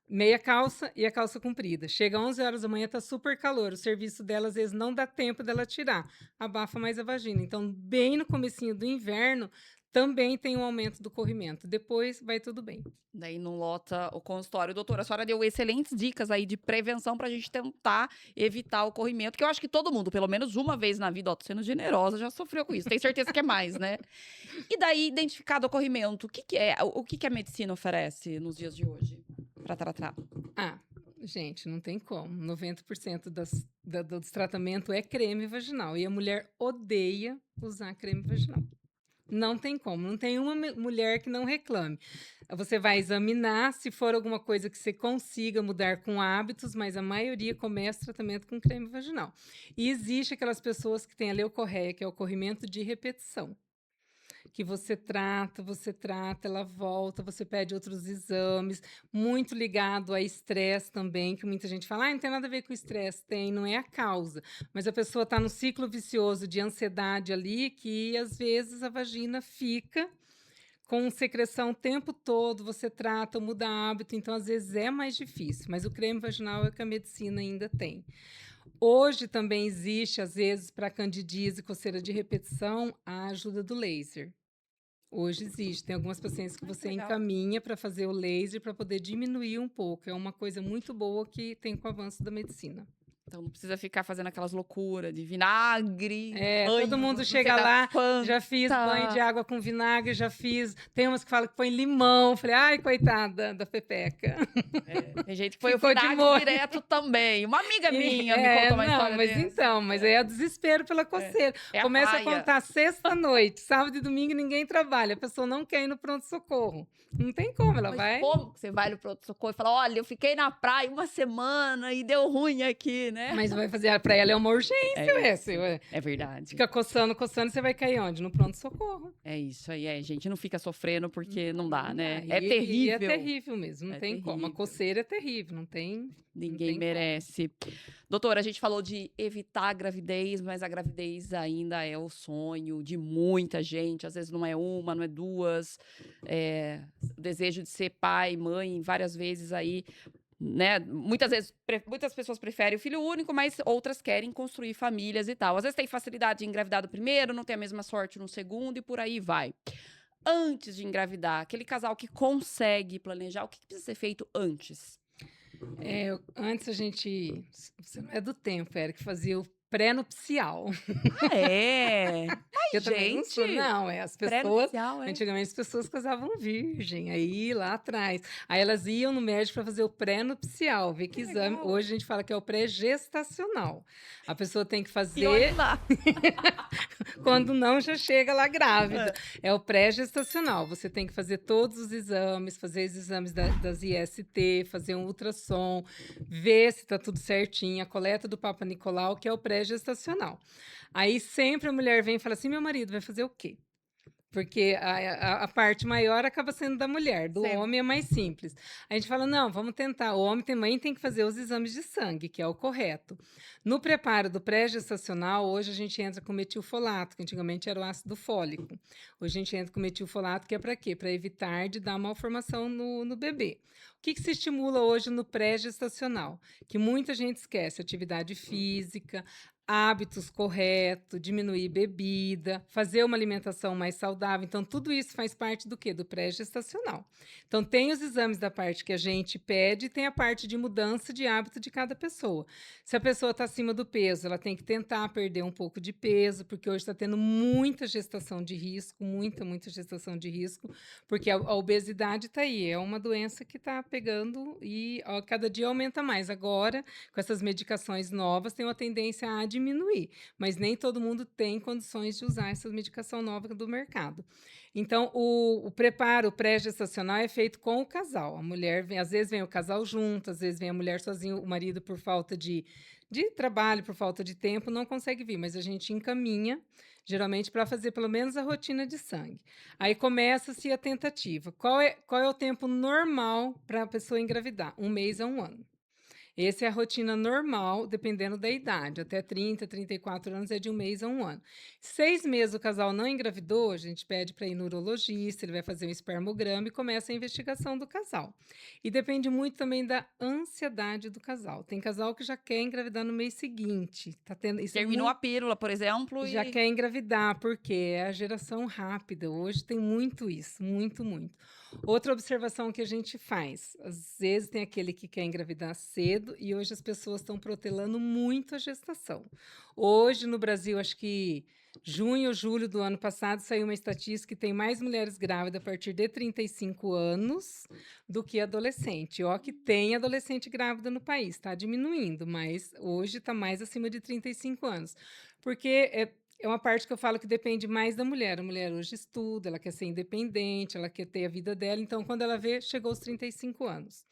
meia calça e a calça comprida. Chega 11 horas da manhã, tá super calor, o serviço dela às vezes não dá tempo dela tirar, abafa mais a vagina. Então, bem no comecinho do inverno, também tem um aumento do corrimento, depois vai tudo bem. Daí não lota o consultório. Doutora, a senhora deu excelentes dicas aí de prevenção pra gente tentar evitar o corrimento, que eu acho que todo mundo, pelo menos uma vez na vida, ó, tô sendo generosa, já sofreu com isso. Tenho certeza que é mais, né? E daí, identificado o corrimento, que é? O que que a medicina oferece nos dias de hoje pra tratar? Ah, gente, não tem como, 90% dos tratamentos é creme vaginal, e a mulher odeia usar creme vaginal. Não tem como, não tem uma mulher que não reclame. Você vai examinar, se for alguma coisa que você consiga mudar com hábitos, mas a maioria começa o tratamento com creme vaginal. E existe aquelas pessoas que têm a leucorreia, que é o corrimento de repetição, que você trata, ela volta, você pede outros exames, muito ligado a estresse também, que muita gente fala: "Ai, não tem nada a ver com estresse", tem, não é a causa, mas a pessoa está num ciclo vicioso de ansiedade ali, que às vezes a vagina fica com secreção o tempo todo, você trata, muda hábito, então às vezes é mais difícil, mas o creme vaginal é o que a medicina ainda tem. Hoje também existe, às vezes, para candidíase e coceira de repetição, a ajuda do laser. Hoje existe, tem algumas pacientes que Ai, que você legal. encaminha para fazer o laser para poder diminuir um pouco, é uma coisa muito boa que tem com o avanço da medicina. Então não precisa ficar fazendo aquelas loucuras de vinagre, É, todo banho mundo não sei chega das lá, já fiz banho de quanta. água com vinagre, já fiz, tem umas que falam que põe limão, falei: "Ai, coitada da pepeca, É, tem gente que foi o ficou de vinagre molho". direto também. Uma amiga minha me contou uma Não, história mas dessa. então, mas aí é o desespero pela É, coceira. é a Começa a paia. contar sexta-noite, sábado e domingo ninguém trabalha, a pessoa não quer ir no pronto-socorro. Não tem como, ela Mas vai. como que você vai no pronto-socorro e fala: "Olha, eu fiquei na praia uma semana e deu ruim aqui", né? Mas vai fazer para ela é uma urgência, É ué, isso, ué. é verdade. Fica coçando, coçando, você vai cair onde? No pronto-socorro. É isso aí, é, gente, não fica sofrendo porque não dá, Não dá. né? É E é terrível, terrível mesmo, não é tem como. A terrível. coceira é terrível, não Ninguém tem como. merece. Doutora, a gente falou de evitar a gravidez, mas a gravidez ainda é o sonho de muita gente. Às vezes não é uma, não é duas. O desejo de ser pai, mãe, várias vezes aí, né? Muitas vezes, muitas pessoas preferem o filho único, mas outras querem construir famílias e tal. Às vezes tem facilidade de engravidar do primeiro, não tem a mesma sorte no segundo e por aí vai. Antes de engravidar, aquele casal que consegue planejar, o que precisa ser feito antes? Antes a gente. Você não é do tempo, era que fazia o pré-nupcial. Ah, é? Eu Mas, também não sou, gente, não, as pessoas pré-nupcial, é? antigamente as pessoas casavam virgem, aí lá atrás. Aí elas iam no médico para fazer o pré-nupcial, ver que Que exame. legal. Hoje a gente fala que é o pré-gestacional. A pessoa tem que E olhe fazer lá. quando não já chega lá grávida. Hã. É o pré-gestacional. Você tem que fazer todos os exames, fazer os exames das IST, fazer um ultrassom, ver se está tudo certinho, a coleta do Papa Nicolau, que é o pré-gestacional. Aí sempre a mulher vem e fala assim: meu marido vai fazer o quê? Porque a parte maior acaba sendo da mulher, do Sempre. homem é mais simples. A gente fala: "Não, vamos tentar". O homem também tem que fazer os exames de sangue, que é o correto. No preparo do pré-gestacional, hoje a gente entra com metilfolato, que antigamente era o ácido fólico. Hoje a gente entra com metilfolato, que é para quê? Para evitar de dar malformação no bebê. O que se estimula hoje no pré-gestacional? Que muita gente esquece: atividade física, hábitos corretos, diminuir bebida, fazer uma alimentação mais saudável. Então, tudo isso faz parte do quê? Do pré-gestacional. Então, tem os exames da parte que a gente pede e tem a parte de mudança de hábito de cada pessoa. Se a pessoa está acima do peso, ela tem que tentar perder um pouco de peso, porque hoje está tendo muita gestação de risco, muita gestação de risco, porque a obesidade está aí, é uma doença que está pegando e ó, cada dia aumenta mais. Agora, com essas medicações novas, tem uma tendência a diminuir, mas nem todo mundo tem condições de usar essa medicação nova do mercado. Então, o preparo pré-gestacional é feito com o casal. A mulher vem, às vezes vem o casal junto, às vezes vem a mulher sozinha, o marido por falta de trabalho, por falta de tempo, não consegue vir, mas a gente encaminha, geralmente, para fazer pelo menos a rotina de sangue. Aí começa-se a tentativa. Qual é o tempo normal para a pessoa engravidar? 1 mês a 1 ano. Essa é a rotina normal, dependendo da idade. Até 30, 34 anos é de 1 mês a 1 ano. 6 meses o casal não engravidou, a gente pede para ir no urologista, ele vai fazer um espermograma e começa a investigação do casal. E depende muito também da ansiedade do casal. Tem casal que já quer engravidar no mês seguinte. Tá tendo isso é Terminou a pílula, por exemplo, já e quer engravidar, porque é a geração rápida. Hoje tem muito isso, muito, muito. Outra observação que a gente faz, às vezes tem aquele que quer engravidar cedo e hoje as pessoas estão protelando muito a gestação. Hoje no Brasil, acho que junho, julho do ano passado saiu uma estatística que tem mais mulheres grávidas a partir de 35 anos do que adolescente. Ó, que tem adolescente grávida no país, está diminuindo, mas hoje está mais acima de 35 anos. Porque é uma parte que eu falo que depende mais da mulher. A mulher hoje estuda, ela quer ser independente, ela quer ter a vida dela. Então, quando ela vê, chegou aos 35 anos.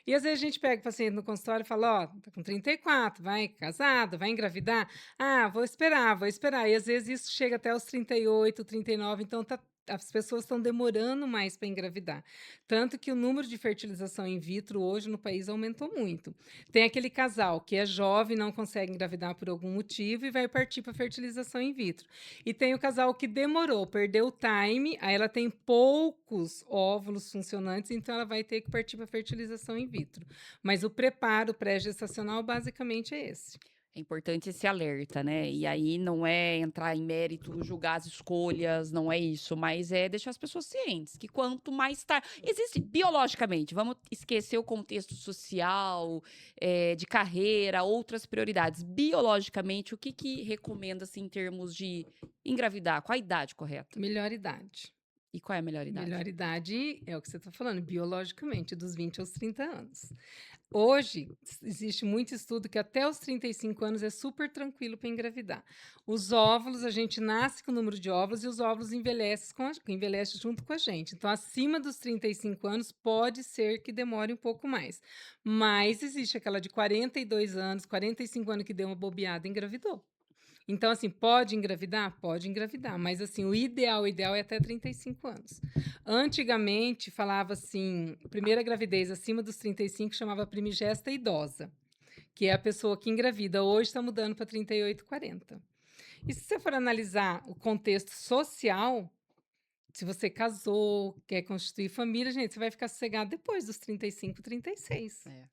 E às vezes a gente pega o paciente no consultório e fala: Ó, tá com 34, vai casado, vai engravidar? Ah, vou esperar, vou esperar. E às vezes isso chega até os 38, 39, então as pessoas estão demorando mais para engravidar. Tanto que o número de fertilização in vitro hoje no país aumentou muito. Tem aquele casal que é jovem, não consegue engravidar por algum motivo e vai partir para fertilização in vitro. E tem o casal que demorou, perdeu o time, aí ela tem poucos óvulos funcionantes, então ela vai ter que partir para fertilização in vitro. Mas o preparo pré-gestacional basicamente é esse. é importante esse alerta, né? E aí não é entrar em mérito, julgar as escolhas, não é isso, mas é deixar as pessoas cientes que quanto mais tarde. Existe biologicamente, vamos esquecer o contexto social, de carreira, outras prioridades. Biologicamente, o que que recomenda-se em termos de engravidar? Qual a idade correta? Melhor idade. E qual é a melhor idade? Melhor idade é o que você está falando, biologicamente, dos 20 aos 30 anos. Hoje, existe muito estudo que até os 35 anos é super tranquilo para engravidar. Os óvulos, a gente nasce com o número de óvulos e os óvulos envelhecem junto com a gente. Então, acima dos 35 anos, pode ser que demore um pouco mais. Mas existe aquela de 42 anos, 45 anos que deu uma bobeada e engravidou. Então, assim, pode engravidar? Pode engravidar, mas assim, o ideal é até 35 anos. Antigamente, falava assim, primeira gravidez acima dos 35 chamava primigesta idosa, que é a pessoa que engravida. Hoje está mudando para 38, 40. E se você for analisar o contexto social, se você casou, quer constituir família, gente, você vai ficar sossegado depois dos 35, 36. É.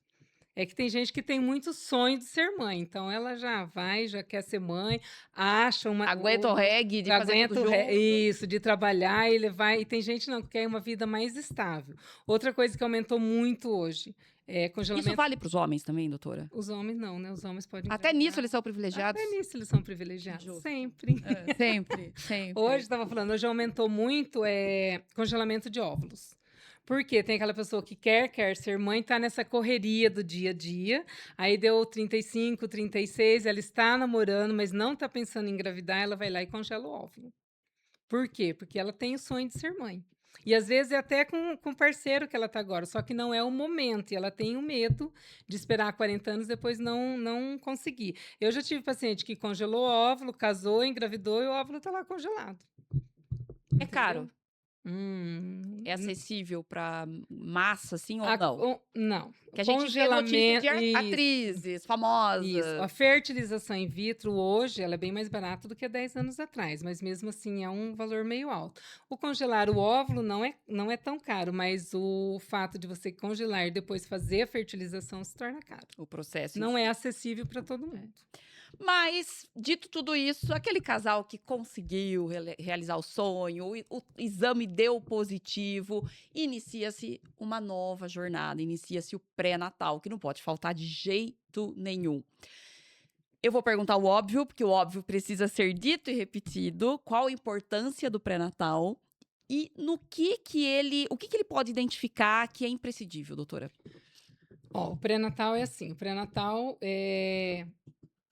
É que tem gente que tem muito sonho de ser mãe, então ela já vai, já quer ser mãe, acha Aguenta o reggae de fazer tudo aguenta junto. isso, de trabalhar, ele vai, e tem gente não que quer uma vida mais estável. Outra coisa que aumentou muito hoje é Isso congelamento. vale para os homens também, doutora? Os homens não, né? Os homens podem Até nisso engravidar. eles são privilegiados? Até nisso eles são privilegiados, Justo. sempre. Sempre, sempre. Hoje estava falando, hoje aumentou muito congelamento de óvulos. Porque tem aquela pessoa que quer ser mãe, está nessa correria do dia a dia, aí deu 35, 36, ela está namorando, mas não está pensando em engravidar, ela vai lá e congela o óvulo. Por quê? Porque ela tem o sonho de ser mãe. E às vezes é até com o parceiro que ela está agora, só que não é o momento, e ela tem o medo de esperar 40 anos depois não conseguir. Eu já tive paciente que congelou o óvulo, casou, engravidou e o óvulo está lá congelado. É caro? Hum, É acessível para massa, assim, ou a não? não. Que a gente vê notícia de Congelamento atrizes isso. A famosas. fertilização in vitro hoje, ela é bem mais barata do que há 10 anos atrás, mas mesmo assim é um valor meio alto. O congelar o óvulo não é tão caro, mas o fato de você congelar e depois fazer a fertilização se torna caro. O processo em Não si. é acessível para todo mundo. Mas, dito tudo isso, aquele casal que conseguiu realizar o sonho, o exame deu positivo, inicia-se uma nova jornada, inicia-se o pré-natal, que não pode faltar de jeito nenhum. Eu vou perguntar o óbvio, porque o óbvio precisa ser dito e repetido. Qual a importância do pré-natal e no o que ele pode identificar que é imprescindível, doutora? Ó, o pré-natal é assim, o pré-natal é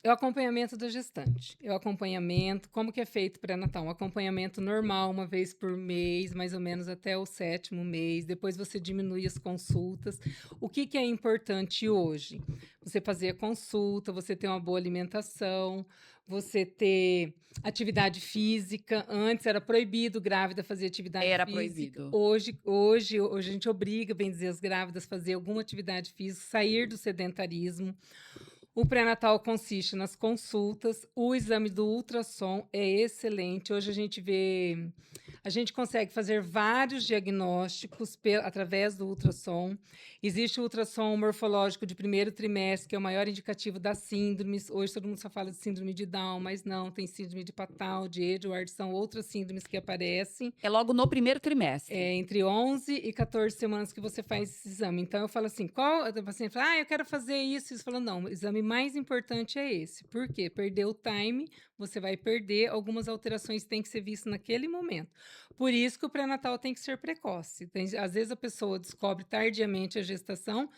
o acompanhamento da gestante. É o acompanhamento, como que é feito o pré-natal? Um acompanhamento normal, uma vez por mês, mais ou menos até o 7º mês. Depois você diminui as consultas. O que que é importante hoje? Você fazer a consulta, você ter uma boa alimentação, você ter atividade física. Antes era proibido grávida fazer atividade Era física. proibido. Hoje a gente obriga, bem dizer, as grávidas a fazer alguma atividade física, sair do sedentarismo. O pré-natal consiste nas consultas, o exame do ultrassom é excelente. Hoje a gente consegue fazer vários diagnósticos através do ultrassom. Existe o ultrassom morfológico de primeiro trimestre, que é o maior indicativo das síndromes. Hoje todo mundo só fala de síndrome de Down, mas não, tem síndrome de Patau, de Edwards, são outras síndromes que aparecem. É logo no primeiro trimestre. É entre 11 e 14 semanas que você faz esse exame. Então eu falo assim, qual o paciente fala: "Ah, eu quero fazer isso". Isso falando: "Não, o exame mais importante é esse". Por quê? Perdeu o time, você vai perder, algumas alterações têm que ser vistas naquele momento. Por isso que o pré-natal tem que ser precoce. Às vezes a pessoa descobre tardiamente a gestação,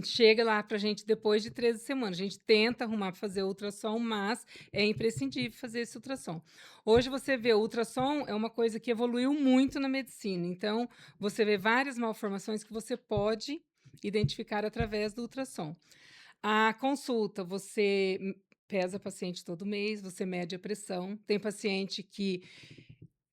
chega lá para a gente depois de 13 semanas. A gente tenta arrumar para fazer ultrassom, mas é imprescindível fazer esse ultrassom. Hoje você vê, o ultrassom é uma coisa que evoluiu muito na medicina. Então, você vê várias malformações que você pode identificar através do ultrassom. A consulta, você pesa a paciente todo mês, você mede a pressão. Tem paciente que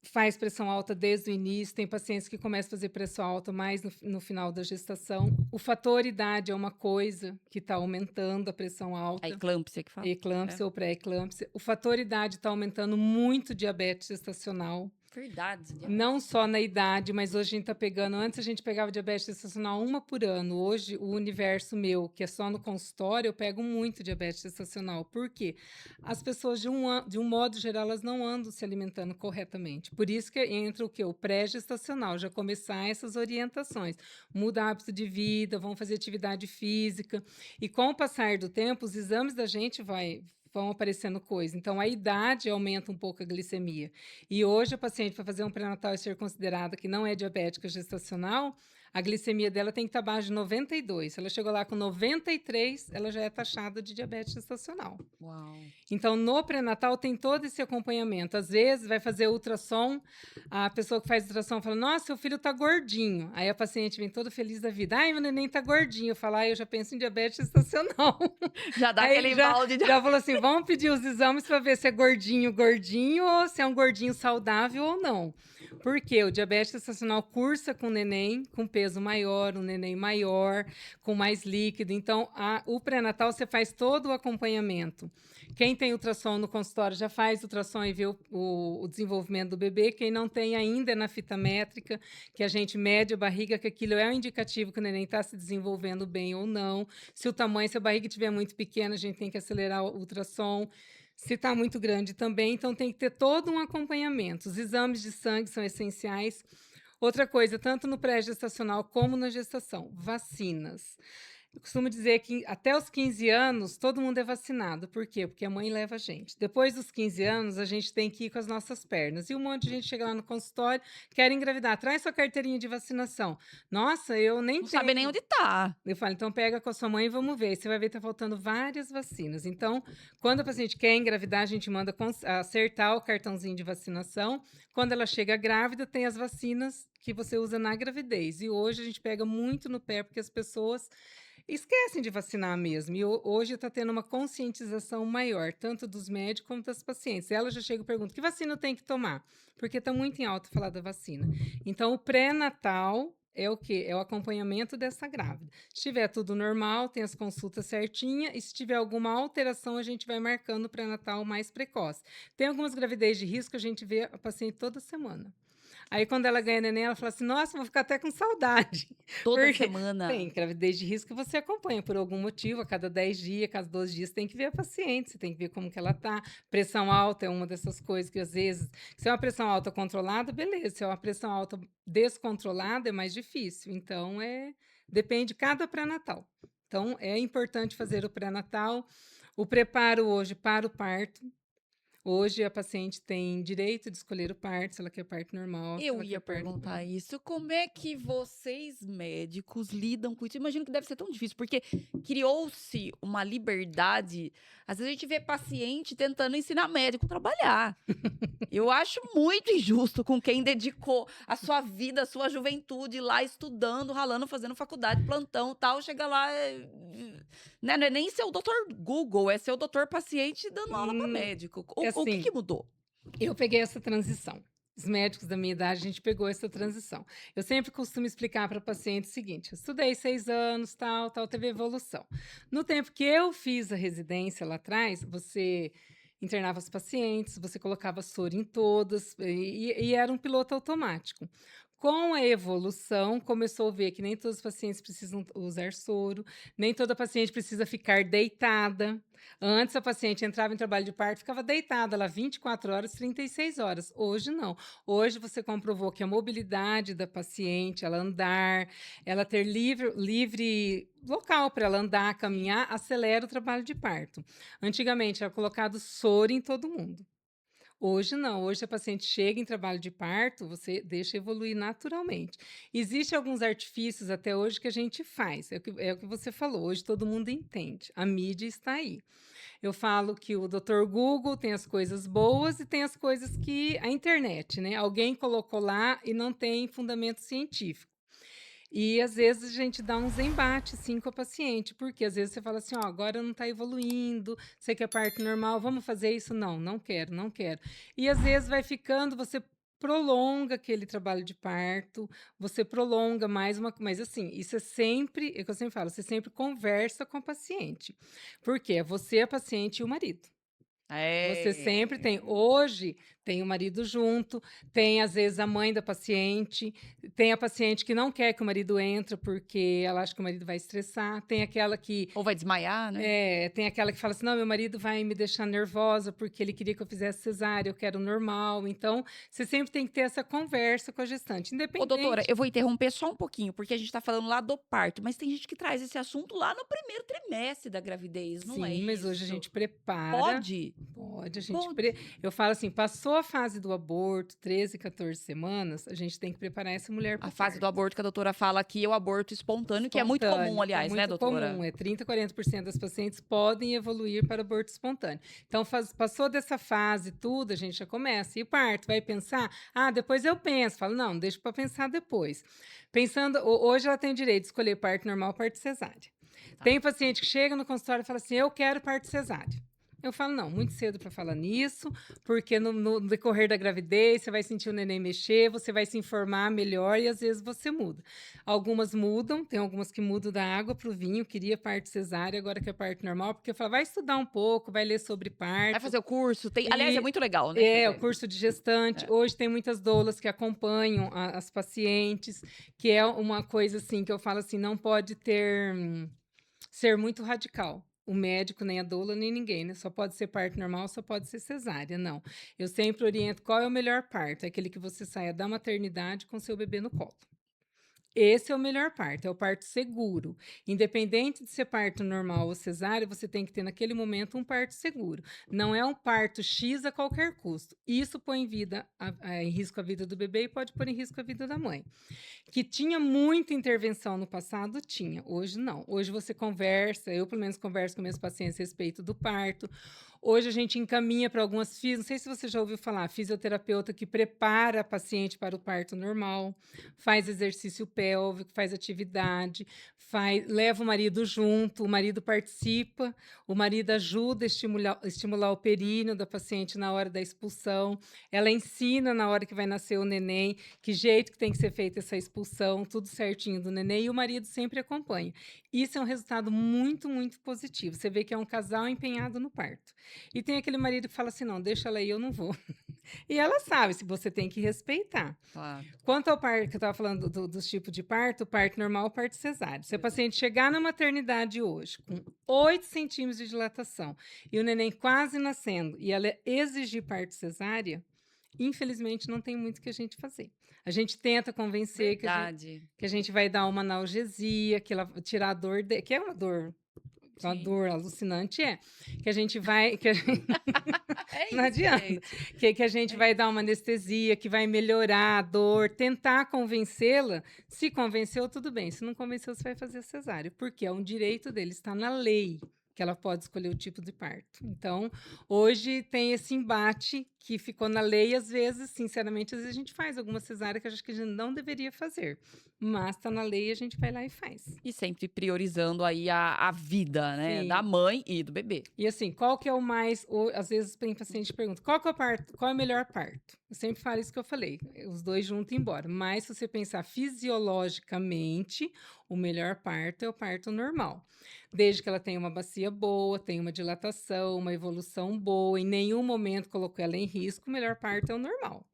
faz pressão alta desde o início, tem pacientes que começam a fazer pressão alta mais no final da gestação. O fator idade é uma coisa que está aumentando a pressão A alta, eclâmpsia que fala. É. eclâmpsia ou pré-eclâmpsia. O fator idade está aumentando muito diabetes gestacional. Verdade. Não só na idade, mas hoje a gente está pegando. Antes a gente pegava diabetes gestacional uma por ano. Hoje, o universo meu, que é só no consultório, eu pego muito diabetes gestacional. Por quê? As pessoas, de um modo geral, elas não andam se alimentando corretamente. Por isso que entra o quê? O pré-gestacional, já começar essas orientações. Muda hábito de vida, vão fazer atividade física. E com o passar do tempo, os exames da gente vão aparecendo coisas. Então, a idade aumenta um pouco a glicemia. E hoje, a paciente, para fazer um pré-natal e ser considerada que não é diabética gestacional, a glicemia dela tem que estar abaixo de 92. Se ela chegou lá com 93, ela já é taxada de diabetes gestacional. Uau. Então, no pré-natal tem todo esse acompanhamento. Às vezes, vai fazer ultrassom, a pessoa que faz ultrassom fala: "Nossa, seu filho está gordinho". Aí a paciente vem toda feliz da vida: "Ai, meu neném está gordinho". Eu falo: "Ai, eu já penso em diabetes gestacional". Já dá Aí aquele ele já, balde de. já falou assim: vamos pedir os exames para ver se é gordinho, gordinho, ou se é um gordinho saudável ou não. Porque o diabetes gestacional cursa com neném com peso maior, um neném maior, com mais líquido. Então, o pré-natal você faz todo o acompanhamento. Quem tem ultrassom no consultório já faz ultrassom e vê o desenvolvimento do bebê. Quem não tem ainda é na fita métrica, que a gente mede a barriga, que aquilo é um indicativo que o neném está se desenvolvendo bem ou não. Se a barriga estiver muito pequena, a gente tem que acelerar o ultrassom. Se está muito grande também, então tem que ter todo um acompanhamento. Os exames de sangue são essenciais. Outra coisa, tanto no pré-gestacional como na gestação, vacinas. Eu costumo dizer que até os 15 anos todo mundo é vacinado. Por quê? Porque a mãe leva a gente. Depois dos 15 anos, a gente tem que ir com as nossas pernas. E um monte de gente chega lá no consultório, quer engravidar, traz sua carteirinha de vacinação. Nossa, eu nem Não sabe nem tenho. onde tá. Eu falo, então pega com a sua mãe e vamos ver. Você vai ver que está faltando várias vacinas. Então, quando a paciente quer engravidar, a gente manda acertar o cartãozinho de vacinação. Quando ela chega grávida, tem as vacinas que você usa na gravidez. E hoje a gente pega muito no pé, porque as pessoas esquecem de vacinar mesmo. E hoje está tendo uma conscientização maior, tanto dos médicos como das pacientes. Ela já chega e pergunta: que vacina eu tenho que tomar? Porque está muito em alta falar da vacina. Então, o pré-natal é o quê? É o acompanhamento dessa grávida. Se tiver tudo normal, tem as consultas certinhas, e se tiver alguma alteração, a gente vai marcando o pré-natal mais precoce. Tem algumas gravidez de risco, a gente vê a paciente toda semana. Aí, quando ela ganha neném, ela fala assim: nossa, vou ficar até com saudade. Toda Porque semana. tem gravidez de risco que você acompanha por algum motivo, a cada 10 dias, a cada 12 dias, você tem que ver a paciente, você tem que ver como que ela está. Pressão alta é uma dessas coisas que, às vezes, se é uma pressão alta controlada, beleza. Se é uma pressão alta descontrolada, é mais difícil. Então, depende de cada pré-natal. Então, é importante fazer o pré-natal, o preparo hoje para o parto. Hoje a paciente tem direito de escolher o parto, se ela quer parto normal, se Eu ela quer ia parto perguntar isso. Como é que vocês, médicos, lidam com isso? Imagino que deve ser tão difícil, porque criou-se uma liberdade. Às vezes a gente vê paciente tentando ensinar médico a trabalhar. Eu acho muito injusto com quem dedicou a sua vida, a sua juventude lá estudando, ralando, fazendo faculdade, plantão, tal, chega lá, né, não é nem ser o doutor Google, é ser o doutor paciente dando aula para Hum, médico. é O que assim, que mudou? eu peguei essa transição. Os médicos da minha idade, a gente pegou essa transição. Eu sempre costumo explicar para paciente o seguinte: eu estudei 6 anos, tal, tal, teve evolução. No tempo que eu fiz a residência lá atrás, você internava os pacientes, você colocava soro em todas, e era um piloto automático. Com a evolução, começou a ver que nem todos os pacientes precisam usar soro, nem toda paciente precisa ficar deitada. Antes a paciente entrava em trabalho de parto, ficava deitada lá 24 horas, 36 horas. Hoje não. Hoje você comprovou que a mobilidade da paciente, ela andar, ela ter livre local para ela andar, caminhar, acelera o trabalho de parto. Antigamente era colocado soro em todo mundo. Hoje não, hoje a paciente chega em trabalho de parto, você deixa evoluir naturalmente. Existem alguns artifícios até hoje que a gente faz, é o que você falou, hoje todo mundo entende, a mídia está aí. Eu falo que o doutor Google tem as coisas boas e tem as coisas que a internet, né? Alguém colocou lá e não tem fundamento científico. E às vezes a gente dá uns embates sim com a paciente, porque às vezes você fala assim, ó, agora não está evoluindo, você quer parto normal, vamos fazer isso? Não, não quero, não quero. E às vezes vai ficando, você prolonga aquele trabalho de parto, você prolonga mais uma, mas assim, isso é o que eu sempre falo, você sempre conversa com a paciente. Porque é você, a paciente e o marido. Você sempre tem. É. Hoje tem o marido junto, tem às vezes a mãe da paciente, tem a paciente que não quer que o marido entre porque ela acha que o marido vai estressar, tem aquela que Ou vai desmaiar, né? tem aquela que fala assim: não, meu marido vai me deixar nervosa porque ele queria que eu fizesse cesárea, eu quero normal. Então, você sempre tem que ter essa conversa com a gestante, Ô, doutora, independente. eu vou interromper só um pouquinho, porque a gente tá falando lá do parto, mas tem gente que traz esse assunto lá no primeiro trimestre da gravidez, não é Sim, mas hoje a isso? gente prepara. Pode? Pode, a gente Pode. eu falo assim, passou a fase do aborto, 13, 14 semanas, a gente tem que preparar essa mulher para A o fase do parto. aborto que a doutora fala aqui é o aborto espontâneo, que é muito comum, Espontâneo, é aliás, né, muito comum, doutora? é 30, 40% das pacientes podem evoluir para aborto espontâneo. Então, passou dessa fase tudo, a gente já começa. E o parto, vai pensar? Ah, depois eu penso. Falo, não, deixa para pensar depois. Pensando, hoje ela tem o direito de escolher parto normal, parto cesárea. Tá. Tem paciente que chega no consultório e fala assim: eu quero parto cesárea. Eu falo, não, muito cedo para falar nisso, porque no decorrer da gravidez você vai sentir o neném mexer, você vai se informar melhor e às vezes você muda. Algumas mudam, tem algumas que mudam da água para o vinho, queria parto cesárea, agora quer parto normal, porque eu falo, vai estudar um pouco, vai ler sobre Vai parto. fazer o curso, tem aliás, é E muito legal, né, o fazer. curso de gestante. É. Hoje tem muitas doulas que acompanham as pacientes, que é uma coisa assim que eu falo assim, não pode ser muito radical. O médico, nem a doula, nem ninguém, né? Só pode ser parto normal, só pode ser cesárea, não. Eu sempre oriento qual é o melhor parto, é aquele que você saia da maternidade com seu bebê no colo. Esse é o melhor parto, é o parto seguro. Independente de ser parto normal ou cesárea, você tem que ter naquele momento um parto seguro. Não é um parto X a qualquer custo. Isso põe em risco a vida do bebê e pode pôr em risco a vida da mãe. Que tinha muita intervenção no passado, tinha. Hoje não. Hoje você conversa, eu pelo menos converso com meus pacientes a respeito do parto. Hoje a gente encaminha para algumas não sei se você já ouviu falar, fisioterapeuta que prepara a paciente para o parto normal, faz exercício pélvico, faz atividade, leva o marido junto, o marido participa, o marido ajuda a estimular o períneo da paciente na hora da expulsão, ela ensina na hora que vai nascer o neném, que jeito que tem que ser feita essa expulsão, tudo certinho do neném, e o marido sempre acompanha. Isso é um resultado muito, muito positivo. Você vê que é um casal empenhado no parto. E tem aquele marido que fala assim: não, deixa ela aí, eu não vou. E ela sabe, se você tem que respeitar. Claro. Quanto ao parto, que eu estava falando dos tipos de parto, parto normal, parto cesárea. Se a paciente chegar na maternidade hoje com 8 centímetros de dilatação e o neném quase nascendo e ela exigir parto cesárea, infelizmente não tem muito que a gente fazer. A gente tenta convencer que Verdade. a gente vai dar uma analgesia, que ela tirar a dor, que é uma dor a Sim. dor alucinante que a gente vai que a gen É não isso, adianta, gente. que a gente É. vai dar uma anestesia, que vai melhorar a dor, tentar convencê-la. Se convenceu, tudo bem, se não convenceu, você vai fazer cesárea, porque é um direito dele, está na lei, que ela pode escolher o tipo de parto. Então, hoje tem esse embate que ficou na lei, às vezes, sinceramente, às vezes a gente faz alguma cesárea que eu acho que a gente não deveria fazer, mas está na lei e a gente vai lá e faz. E sempre priorizando aí a vida, né, da Sim. mãe e do bebê. E assim, qual que é o mais às vezes tem paciente que pergunta: "Qual que é o parto qual é o melhor parto?". Eu sempre falo isso que eu falei, os 2 juntos e embora, mas se você pensar fisiologicamente, o melhor parto é o parto normal. Desde que ela tenha uma bacia boa, tenha uma dilatação, uma evolução boa, em nenhum momento colocou ela em risco, o melhor parto é o normal.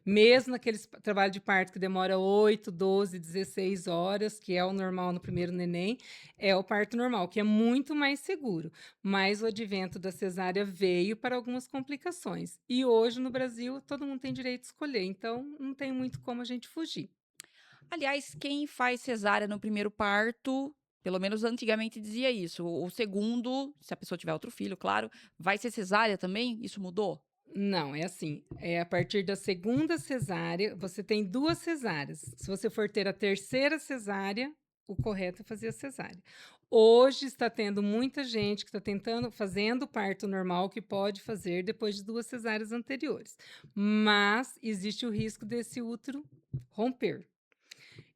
Mesmo naqueles trabalho de parto que demora 8, 12, 16 horas, que é o normal no primeiro neném, é o parto normal, que é muito mais seguro. Mas o advento da cesárea veio para algumas complicações. E hoje no Brasil todo mundo tem direito de escolher, então não tem muito como a gente fugir. Aliás, quem faz cesárea no primeiro parto, pelo menos antigamente dizia isso, o segundo, se a pessoa tiver outro filho, claro, vai ser cesárea também? Isso mudou? Não, é assim, é a partir da segunda cesárea, você tem 2 cesáreas. Se você for ter a terceira cesárea, o correto é fazer a cesárea. Hoje está tendo muita gente que está tentando fazendo parto normal, que pode fazer depois de 2 cesáreas anteriores, mas existe o risco desse útero romper.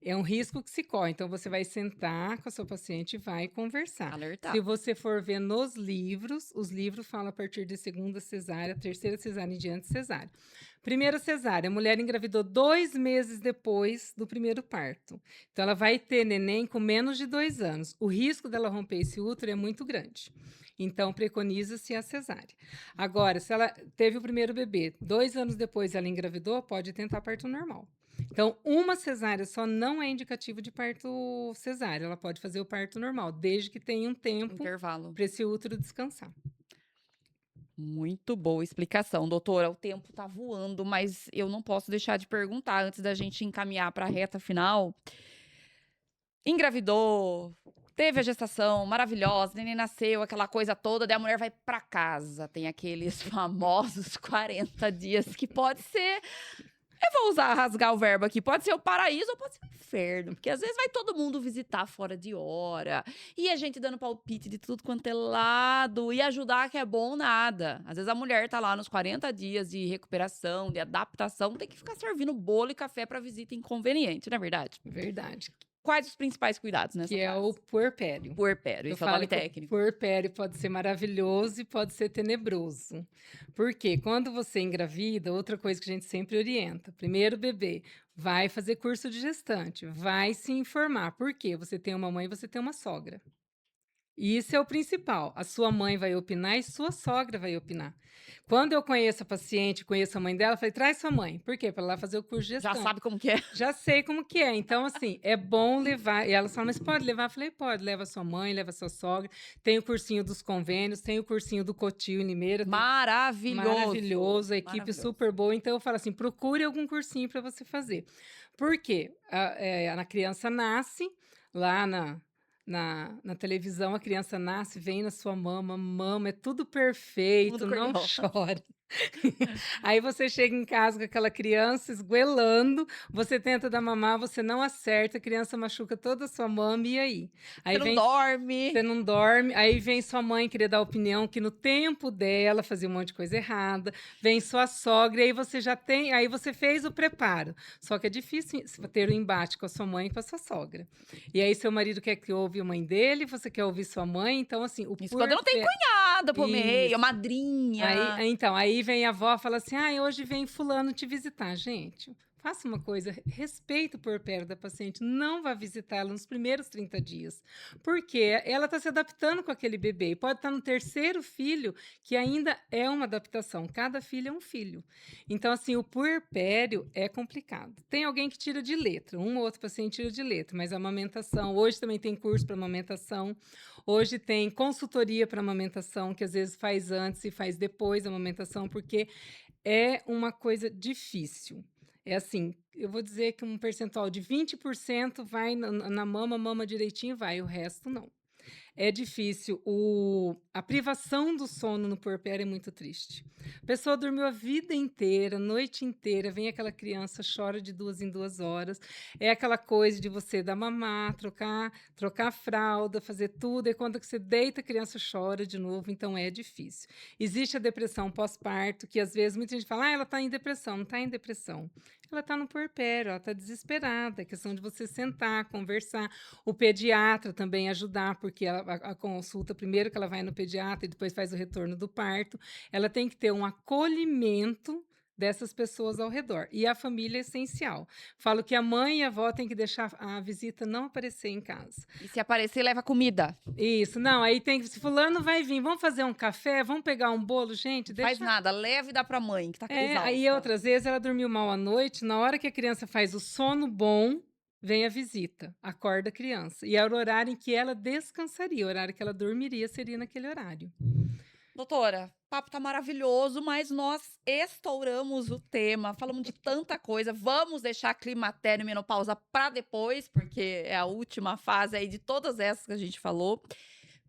É um risco que se corre, então você vai sentar com a sua paciente e vai conversar. Se Alertar. você for ver nos livros, os livros falam a partir de segunda cesárea, terceira cesárea em diante, cesárea. Primeira cesárea, a mulher engravidou 2 meses depois do primeiro parto. Então ela vai ter neném com menos de 2 anos. O risco dela romper esse útero é muito grande. Então preconiza-se a cesárea. Agora, se ela teve o primeiro bebê, 2 anos depois ela engravidou, pode tentar parto normal. Então, uma cesárea só não é indicativo de parto cesárea, ela pode fazer o parto normal, desde que tenha um tempo Intervalo. para esse útero descansar. Muito boa explicação, doutora. O tempo tá voando, mas eu não posso deixar de perguntar antes da gente encaminhar para a reta final. Engravidou, teve a gestação maravilhosa, neném nasceu, aquela coisa toda, daí a mulher vai para casa. Tem aqueles famosos 40 dias que pode ser. Eu vou usar rasgar o verbo aqui. Pode ser o paraíso ou pode ser o inferno. Porque às vezes vai todo mundo visitar fora de hora. E a gente dando palpite de tudo quanto é lado. E ajudar que é bom nada. Às vezes a mulher tá lá nos 40 dias de recuperação, de adaptação. Tem que ficar servindo bolo e café pra visita inconveniente, não é verdade? Verdade. Quais os principais cuidados nessa Que é o fase? puerpério. Puerpério, Eu esse é o nome falo que o técnico. puerpério pode ser maravilhoso e pode ser tenebroso. Porque quando você engravida, outra coisa que a gente sempre orienta, primeiro bebê, vai fazer curso de gestante, vai se informar. Por quê? Você tem uma mãe, você tem uma sogra. E isso é o principal. A sua mãe vai opinar e sua sogra vai opinar. Quando eu conheço a paciente, conheço a mãe dela, eu falei: "Traz sua mãe". Por quê? Para ela fazer o curso de Já gestante. sabe como que é? Já sei como que é. Então, assim, é bom levar. E elas falam: "Mas pode levar?" Eu falei: "Pode, leva sua mãe, leva sua sogra". Tem o cursinho dos convênios, tem o cursinho do Cotil em Limeira, tem Maravilhoso. maravilhoso, a equipe Maravilhoso. super boa. Então eu falo assim: procure algum cursinho para você fazer. Por quê? A criança nasce lá na televisão, a criança nasce, vem na sua mama, mama, é tudo Mundo perfeito, não cor-de-rosa. chora. Aí você chega em casa com aquela criança esgoelando, você tenta dar mamar, você não acerta, a criança machuca toda a sua mama, e aí? Você Aí não vem dorme. você não dorme, aí vem sua mãe querer dar opinião que no tempo dela fazia um monte de coisa errada, vem sua sogra, e aí você já tem aí você fez o preparo, só que é difícil ter o embate com a sua mãe e com a sua sogra. E aí seu marido quer que ouve a mãe dele, você quer ouvir sua mãe, então assim, o Isso quando não tem puerpé cunhada por meio, isso. madrinha. Aí vem a avó, fala assim: "Ai, hoje vem fulano te visitar". Gente, faça uma coisa, respeita o puerpério da paciente, não vá visitá-la nos primeiros 30 dias, porque ela está se adaptando com aquele bebê e pode estar no terceiro filho, que ainda é uma adaptação, cada filho é um filho. Então, assim, o puerpério é complicado. Tem alguém que tira de letra, um ou outro paciente tira de letra, mas a amamentação, hoje também tem curso para amamentação, hoje tem consultoria para amamentação, que às vezes faz antes e faz depois da amamentação, porque é uma coisa difícil. É assim, eu vou dizer que um percentual de 20% vai na mama, mama direitinho, vai, o resto não. É difícil. A privação do sono no puerpério é muito triste. A pessoa dormiu a vida inteira, a noite inteira, vem aquela criança, chora de 2 em 2 horas. É aquela coisa de você dar mamar, trocar a fralda, fazer tudo, e quando que você deita, a criança chora de novo, então é difícil. Existe a depressão pós-parto, que às vezes muita gente fala: "Ah, ela está em depressão", não está em depressão. Ela está no puerpério, ela está desesperada, é questão de você sentar, conversar. O pediatra também ajudar, porque a consulta, primeiro que ela vai no pediatra e depois faz o retorno do parto, ela tem que ter um acolhimento dessas pessoas ao redor. E a família é essencial. Falo que a mãe e a avó têm que deixar a visita não aparecer em casa. E se aparecer, leva comida. Isso, não, aí tem que se fulano vai vir, vamos fazer um café, vamos pegar um bolo, gente, Não faz deixa. nada, leva e dá pra mãe, que tá Aí exausta. outras vezes ela dormiu mal à noite, na hora que a criança faz o sono bom, vem a visita, acorda a criança. E era o horário em que ela descansaria, o horário que ela dormiria seria naquele horário. Doutora, o papo tá maravilhoso, mas nós estouramos o tema, falamos de tanta coisa. Vamos deixar climatério e menopausa para depois, porque é a última fase aí de todas essas que a gente falou.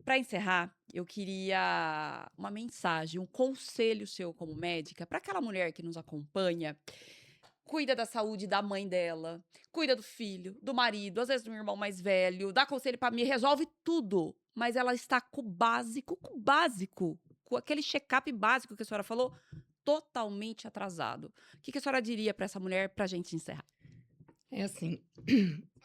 Para encerrar, eu queria uma mensagem, um conselho seu como médica para aquela mulher que nos acompanha, cuida da saúde da mãe dela, cuida do filho, do marido, às vezes do irmão mais velho, dá conselho para mim, resolve tudo, mas ela está com o básico, com aquele check-up básico que a senhora falou, totalmente atrasado. O que que a senhora diria para essa mulher para a gente encerrar? É assim,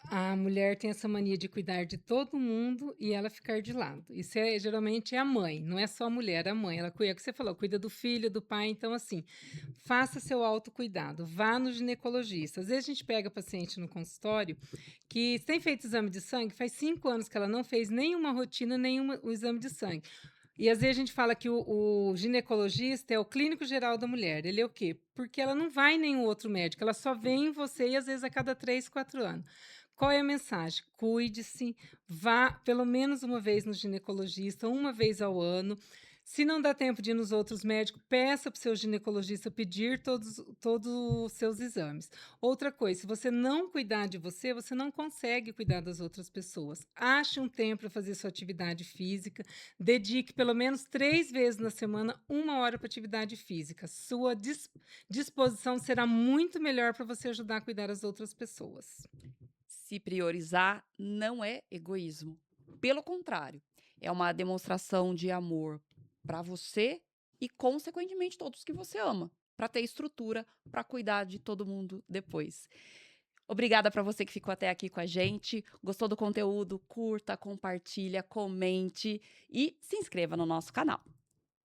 a mulher tem essa mania de cuidar de todo mundo e ela ficar de lado. Isso geralmente é a mãe, não é só a mulher, é a mãe. Ela cuida, é o que você falou, cuida do filho, do pai. Então, assim, faça seu autocuidado, vá no ginecologista. Às vezes a gente pega paciente no consultório que tem feito exame de sangue, faz 5 anos que ela não fez nenhuma rotina, nenhum o exame de sangue. E às vezes a gente fala que o ginecologista é o clínico geral da mulher. Ele é o quê? Porque ela não vai em nenhum outro médico, ela só vem em você e às vezes a cada 3, 4 anos. Qual é a mensagem? Cuide-se, vá pelo menos uma vez no ginecologista, uma vez ao ano. Se não dá tempo de ir nos outros médicos, peça para o seu ginecologista pedir todos os seus exames. Outra coisa, se você não cuidar de você, você não consegue cuidar das outras pessoas. Ache um tempo para fazer sua atividade física, dedique pelo menos 3 vezes na semana 1 hora para atividade física. Sua disposição será muito melhor para você ajudar a cuidar das outras pessoas. Se priorizar não é egoísmo. Pelo contrário, é uma demonstração de amor para você e, consequentemente, todos que você ama, para ter estrutura para cuidar de todo mundo depois. Obrigada para você que ficou até aqui com a gente. Gostou do conteúdo? Curta, compartilha, comente e se inscreva no nosso canal.